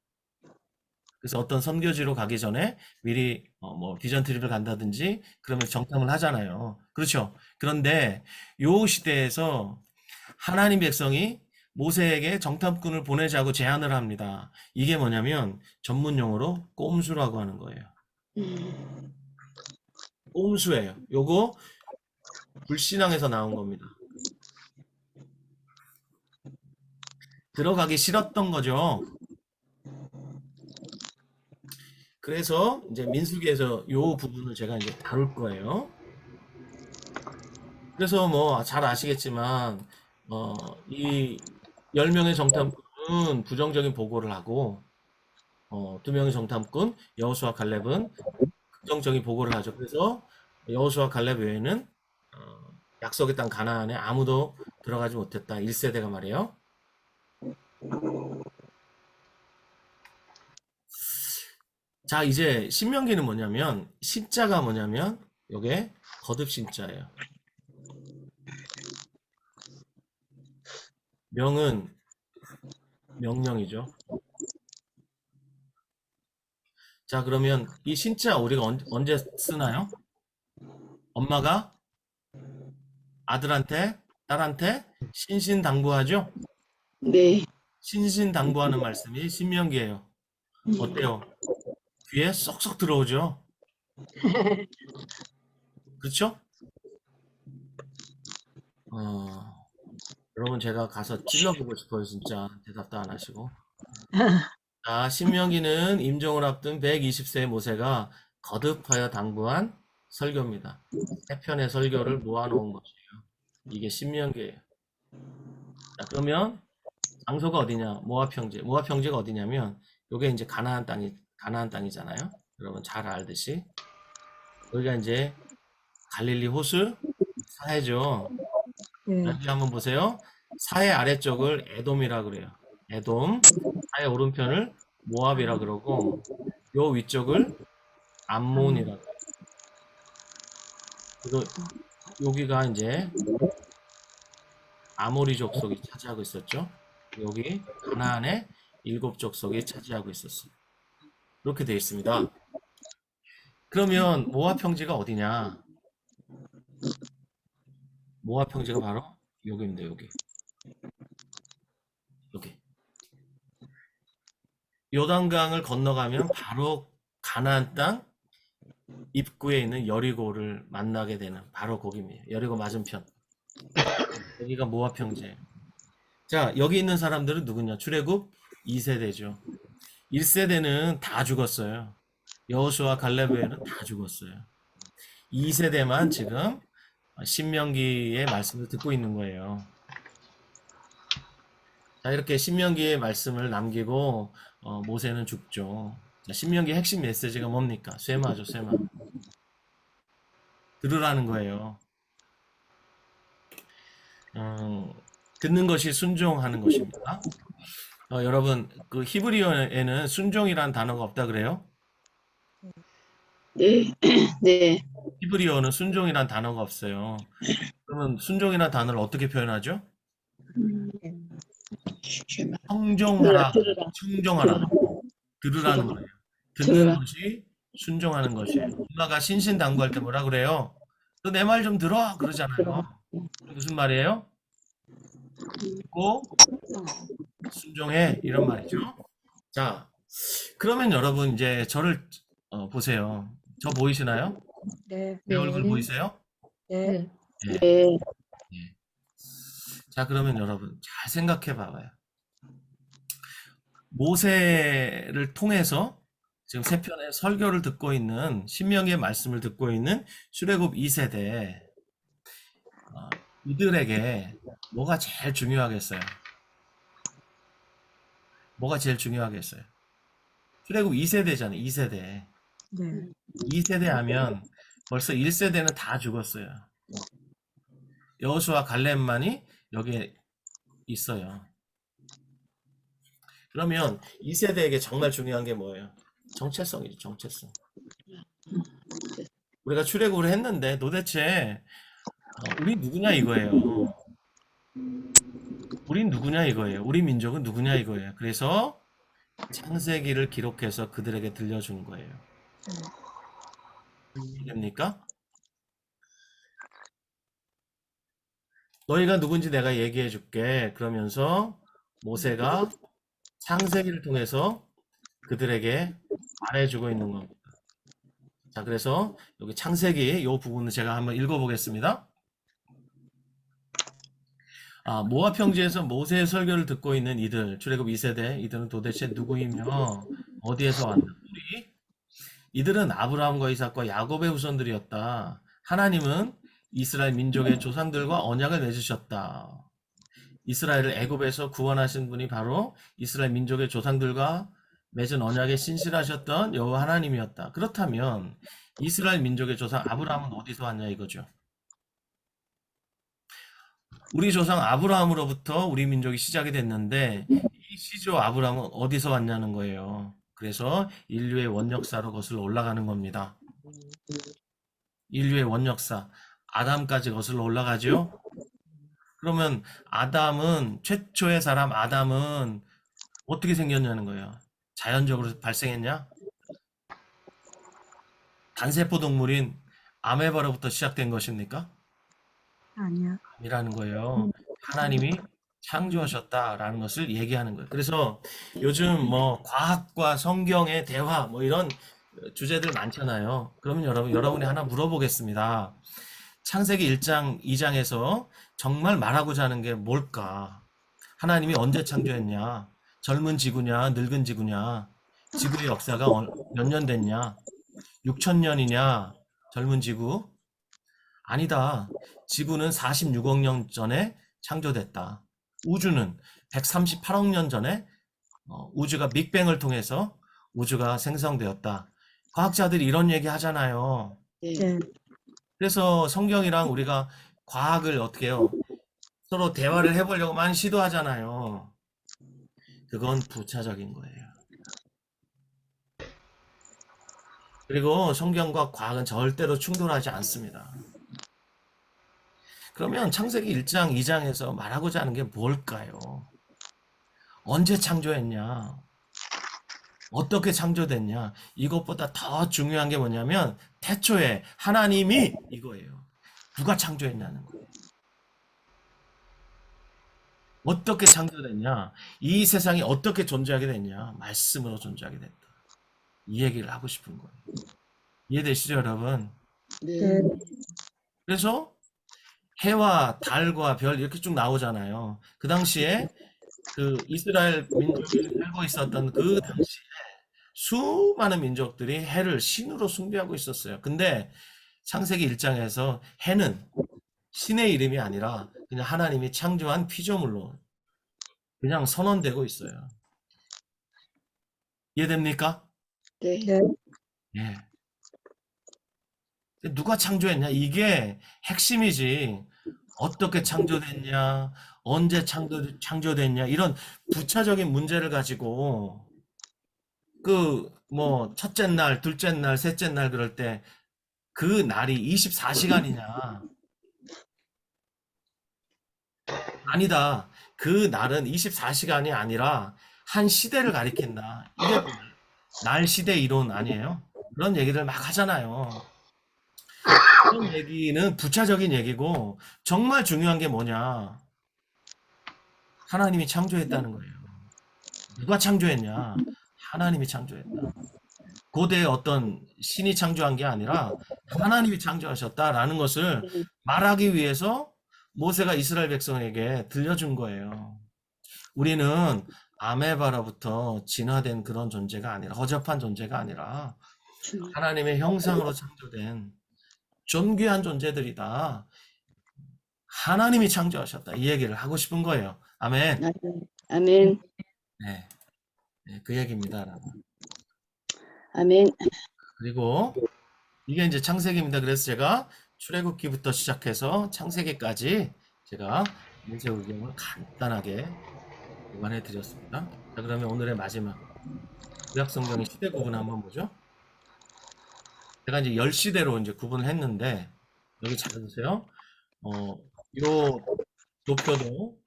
그래서 어떤 선교지로 가기 전에 미리 뭐 비전 트립을 간다든지 그러면 정탐을 하잖아요. 그렇죠. 그런데 요 시대에서 하나님 백성이 모세에게 정탐꾼을 보내자고 제안을 합니다. 이게 뭐냐면 전문 용어로 꼼수라고 하는 거예요. 음, 꼼수예요. 요거 불신앙에서 나온 겁니다. 들어가기 싫었던 거죠. 그래서 이제 민수기에서 요 부분을 제가 이제 다룰 거예요. 그래서 뭐 잘 아시겠지만 이 10명의 정탐꾼은 부정적인 보고를 하고 2명의 정탐꾼 여호수아 갈렙은 긍정적인 보고를 하죠. 그래서 여호수아 갈렙 외에는 약속의 땅 가나안에 아무도 들어가지 못했다. 1세대가 말이에요. 자, 이제 신명기는 뭐냐면 신자가 뭐냐면 요게 거듭 신자예요. 명은 명령이죠. 자, 그러면 이 신자 우리가 언제 쓰나요? 엄마가 아들한테, 딸한테 신신당부하죠? 네. 신신당부하는 말씀이 신명기예요. 어때요? 귀에 쏙쏙 들어오죠? 그렇죠? 여러분 제가 가서 찔러보고 싶어요, 진짜. 대답도 안 하시고. 자, 신명기는 임종을 앞둔 120세의 모세가 거듭하여 당부한 설교입니다. 세 편의 설교를 모아놓은 것이에요. 이게 신명기예요. 자, 그러면 장소가 어디냐? 모압 형제. 모압 형제가 어디냐면 요게 이제 가나안 땅이잖아요. 여러분 잘 알듯이 여기가 이제 갈릴리 호수 사해죠. 네. 여기 한번 보세요. 사해 아래쪽을 에돔이라 그래요. 에돔. 사해 오른편을 모압이라 그러고 요 위쪽을 암몬이라 그래요. 그리고 여기가 이제 아모리 족속이 차지하고 있었죠. 여기 가나안의 7족속이 차지하고 있었어요. 이렇게 되어 있습니다. 그러면 모압 형제가 어디냐? 모압 형제가 바로 여기입니다. 여기. 요단강을 건너가면 바로 가나안 땅 입구에 있는 여리고를 만나게 되는 바로 거기입니다. 여리고 맞은편. 여기가 모압 형제. 자, 여기 있는 사람들은 누구냐? 출애굽 2세대죠. 1세대는 다 죽었어요. 여호수아 갈렙 외에는 다 죽었어요. 2세대만 지금 신명기의 말씀을 듣고 있는 거예요. 자, 이렇게 신명기의 말씀을 남기고 모세는 죽죠. 자, 신명기 핵심 메시지가 뭡니까? 쇠마죠, 쇠마. 들으라는 거예요. 듣는 것이 순종하는 것입니다. 여러분, 그 히브리어에는 순종이란 단어가 없다 그래요? 네. 네. 히브리어는 순종이란 단어가 없어요. 그러면 순종이란 단어를 어떻게 표현하죠? 청종하라, 들으라. 충종하라, 들으라는 거예요. 듣는 들으라. 것이 순종하는 것이에요. 엄마가 신신당부할 때 뭐라 그래요? 너 내 말 좀 들어? 그러잖아요. 무슨 말이에요? 듣고 순종해 이런 말이죠. 자, 그러면 여러분 이제 저를 보세요. 저 보이시나요? 네. 내 얼굴 보이세요? 네. 네. 네. 네. 자, 그러면 여러분 잘 생각해 봐봐요. 모세를 통해서 지금 세 편의 설교를 듣고 있는 신명기의 말씀을 듣고 있는 출애굽 2세대 이들에게 뭐가 제일 중요하겠어요? 뭐가 제일 중요하겠어요? 출애굽 2세대잖아요. 2세대. 네. 2세대 하면 벌써 1세대는 다 죽었어요. 여호수아 갈렙만이 여기에 있어요. 그러면 2세대에게 정말 중요한 게 뭐예요? 정체성이죠, 정체성. 우리가 출애굽을 했는데 도대체 우리 누구냐 이거예요. 우린 누구냐 이거예요. 우리 민족은 누구냐 이거예요. 그래서 창세기를 기록해서 그들에게 들려주는 거예요. 됩니까? 너희가 누군지 내가 얘기해 줄게. 그러면서 모세가 창세기를 통해서 그들에게 말해주고 있는 겁니다. 자, 그래서 여기 창세기 이 부분을 제가 한번 읽어보겠습니다. 모압 평지에서 모세의 설교를 듣고 있는 이들, 출애굽 2세대, 이들은 도대체 누구이며 어디에서 왔나? 이들은 아브라함과 이삭과 야곱의 후손들이었다. 하나님은 이스라엘 민족의 조상들과 언약을 맺으셨다. 이스라엘을 애굽에서 구원하신 분이 바로 이스라엘 민족의 조상들과 맺은 언약에 신실하셨던 여호와 하나님이었다. 그렇다면 이스라엘 민족의 조상 아브라함은 어디서 왔냐 이거죠. 우리 조상 아브라함으로부터 우리 민족이 시작이 됐는데 이 시조 아브라함은 어디서 왔냐는 거예요. 그래서 인류의 원역사로 거슬러 올라가는 겁니다. 인류의 원역사 아담까지 거슬러 올라가죠. 그러면 아담은 최초의 사람 아담은 어떻게 생겼냐는 거예요. 자연적으로 발생했냐? 단세포 동물인 아메바로부터 시작된 것입니까? 아니요. 아니라는 거예요. 하나님이 창조하셨다라는 것을 얘기하는 거예요. 그래서 요즘 뭐 과학과 성경의 대화 뭐 이런 주제들 많잖아요. 그러면 여러분이 하나 물어보겠습니다. 창세기 1장, 2장에서 정말 말하고자 하는 게 뭘까? 하나님이 언제 창조했냐? 젊은 지구냐? 늙은 지구냐? 지구의 역사가 몇 년 됐냐? 6,000년이냐? 젊은 지구? 아니다. 지구는 46억 년 전에 창조됐다. 우주는 138억 년 전에 우주가 빅뱅을 통해서 우주가 생성되었다. 과학자들이 이런 얘기 하잖아요. 네. 그래서 성경이랑 우리가 과학을 어떻게 해요? 서로 대화를 해보려고 많이 시도하잖아요. 그건 부차적인 거예요. 그리고 성경과 과학은 절대로 충돌하지 않습니다. 그러면 창세기 1장, 2장에서 말하고자 하는 게 뭘까요? 언제 창조했냐? 어떻게 창조됐냐? 이것보다 더 중요한 게 뭐냐면 태초에 하나님이 이거예요. 누가 창조했냐는 거예요. 어떻게 창조됐냐? 이 세상이 어떻게 존재하게 됐냐? 말씀으로 존재하게 됐다. 이 얘기를 하고 싶은 거예요. 이해되시죠, 여러분? 네. 그래서 해와 달과 별 이렇게 쭉 나오잖아요. 그 당시에 그 이스라엘 민족이 살고 있었던 그 당시에 수많은 민족들이 해를 신으로 숭배하고 있었어요. 근데 창세기 1장에서 해는 신의 이름이 아니라 그냥 하나님이 창조한 피조물로 그냥 선언되고 있어요. 이해됩니까? 네. 네. 예. 누가 창조했냐? 이게 핵심이지. 어떻게 창조됐냐? 언제 창조됐냐? 이런 부차적인 문제를 가지고 뭐 첫째 날, 둘째 날, 셋째 날 그럴 때 그 날이 24시간이냐? 아니다. 그 날은 24시간이 아니라 한 시대를 가리킨다. 이게 날 시대 이론 아니에요? 그런 얘기를 막 하잖아요. 그런 얘기는 부차적인 얘기고 정말 중요한 게 뭐냐? 하나님이 창조했다는 거예요. 누가 창조했냐? 하나님이 창조했다. 고대의 어떤 신이 창조한 게 아니라 하나님이 창조하셨다라는 것을 말하기 위해서 모세가 이스라엘 백성에게 들려준 거예요. 우리는 아메바로부터 진화된 그런 존재가 아니라 허접한 존재가 아니라 하나님의 형상으로 창조된 존귀한 존재들이다. 하나님이 창조하셨다. 이 얘기를 하고 싶은 거예요. 아멘. 아멘. 네, 네, 그 얘기입니다, 여러분. 아멘. 그리고 이게 이제 창세기입니다. 그래서 제가 출애굽기부터 시작해서 창세기까지 제가 모세오경을 간단하게 보관해 드렸습니다. 자, 그러면 오늘의 마지막 구약성경의 시대 구분 한번 보죠. 제가 이제 10시대로 이제 구분을 했는데 여기 잘 보세요. 요 도표도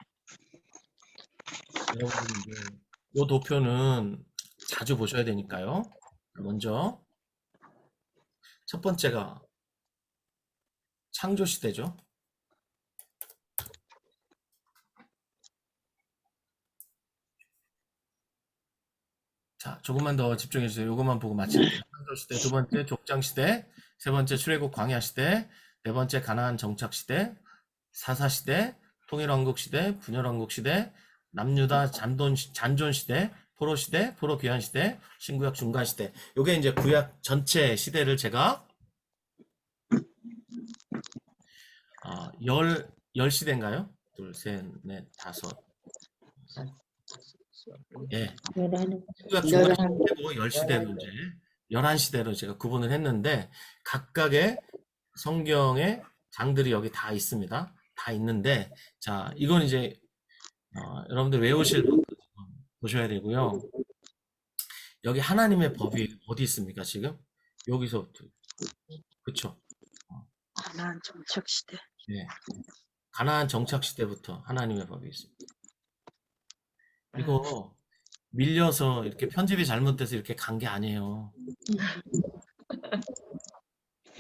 여러분 이제 요 도표는 자주 보셔야 되니까요. 먼저 첫 번째가 창조 시대죠. 자, 조금만 더 집중해 주세요. 요것만 보고 마칠게요. 창조 시대, 두 번째 족장 시대, 세 번째 출애굽 광야 시대, 네 번째 가나안 정착 시대, 사사 시대, 통일왕국 시대, 분열왕국 시대, 남유다 잔존 시대, 포로 시대, 포로 귀환 시대, 신구약 중간 시대. 요게 이제 구약 전체 시대를 제가 열 시대인가요? 둘, 셋, 넷, 다섯. 예. 신구약 중간 시대고 10시대로 이제 11시대로 제가 구분을 했는데 각각의 성경의 장들이 여기 다 있습니다. 다 있는데 자, 이건 이제 여러분들 외우실 것도 보셔야 되고요. 여기 하나님의 법이 어디 있습니까, 지금? 여기서부터. 그쵸? 가나안 정착 시대. 네. 가나안 정착 시대부터 하나님의 법이 있습니다. 이거 밀려서 이렇게 편집이 잘못돼서 이렇게 간 게 아니에요.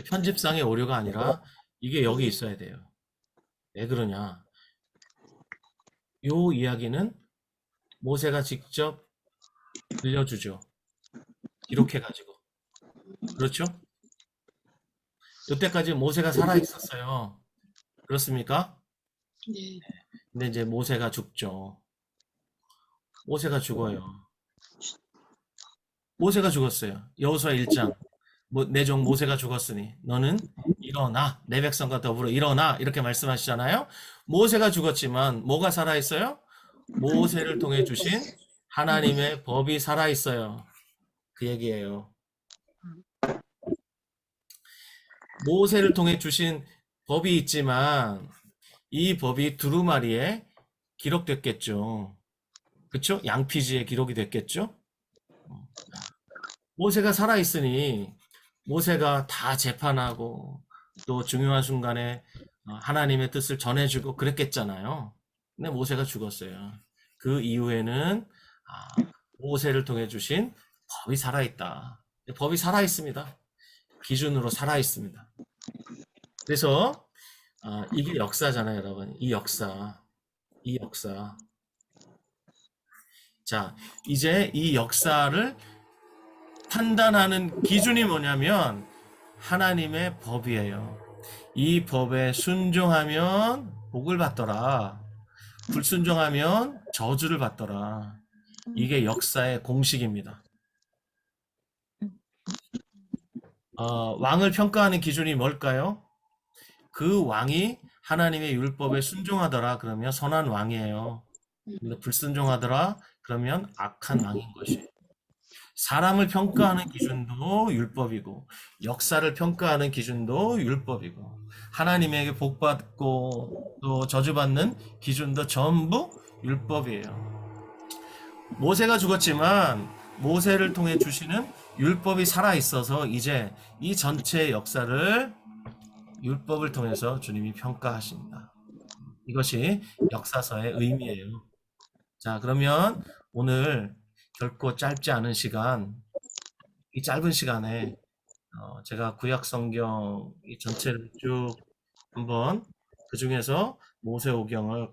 편집상의 오류가 아니라 이게 여기 있어야 돼요. 왜 그러냐? 요 이야기는 모세가 직접 들려주죠. 기록해가지고. 그렇죠? 이때까지 모세가 살아 있었어요. 그렇습니까? 네. 근데 이제 모세가 죽죠. 모세가 죽어요. 모세가 죽었어요. 여호수아 1장. 내 종 모세가 죽었으니 너는 일어나 내 백성과 더불어 일어나 이렇게 말씀하시잖아요. 모세가 죽었지만 뭐가 살아있어요? 모세를 통해 주신 하나님의 법이 살아있어요. 그 얘기예요. 모세를 통해 주신 법이 있지만 이 법이 두루마리에 기록됐겠죠. 그쵸? 양피지에 기록이 됐겠죠? 모세가 살아있으니 모세가 다 재판하고 또 중요한 순간에 하나님의 뜻을 전해주고 그랬겠잖아요. 근데 모세가 죽었어요. 그 이후에는 모세를 통해 주신 법이 살아있다. 법이 살아있습니다. 기준으로 살아있습니다. 그래서 이게 역사잖아요, 여러분. 이 역사. 자, 이제 이 역사를 판단하는 기준이 뭐냐면 하나님의 법이에요. 이 법에 순종하면 복을 받더라. 불순종하면 저주를 받더라. 이게 역사의 공식입니다. 왕을 평가하는 기준이 뭘까요? 그 왕이 하나님의 율법에 순종하더라. 그러면 선한 왕이에요. 근데 불순종하더라. 그러면 악한 왕인 것이에요. 사람을 평가하는 기준도 율법이고 역사를 평가하는 기준도 율법이고 하나님에게 복받고 또 저주받는 기준도 전부 율법이에요. 모세가 죽었지만 모세를 통해 주시는 율법이 살아있어서 이제 이 전체 역사를 율법을 통해서 주님이 평가하신다. 이것이 역사서의 의미예요. 자, 그러면 오늘 결코 짧지 않은 시간, 이 짧은 시간에 제가 구약 성경 이 전체를 쭉 한번 그 중에서 모세오경을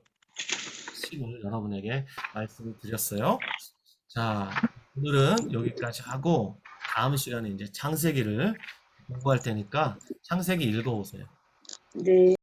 여러분에게 말씀을 드렸어요. 자, 오늘은 여기까지 하고 다음 시간에 이제 창세기를 공부할 테니까 창세기 읽어오세요. 네.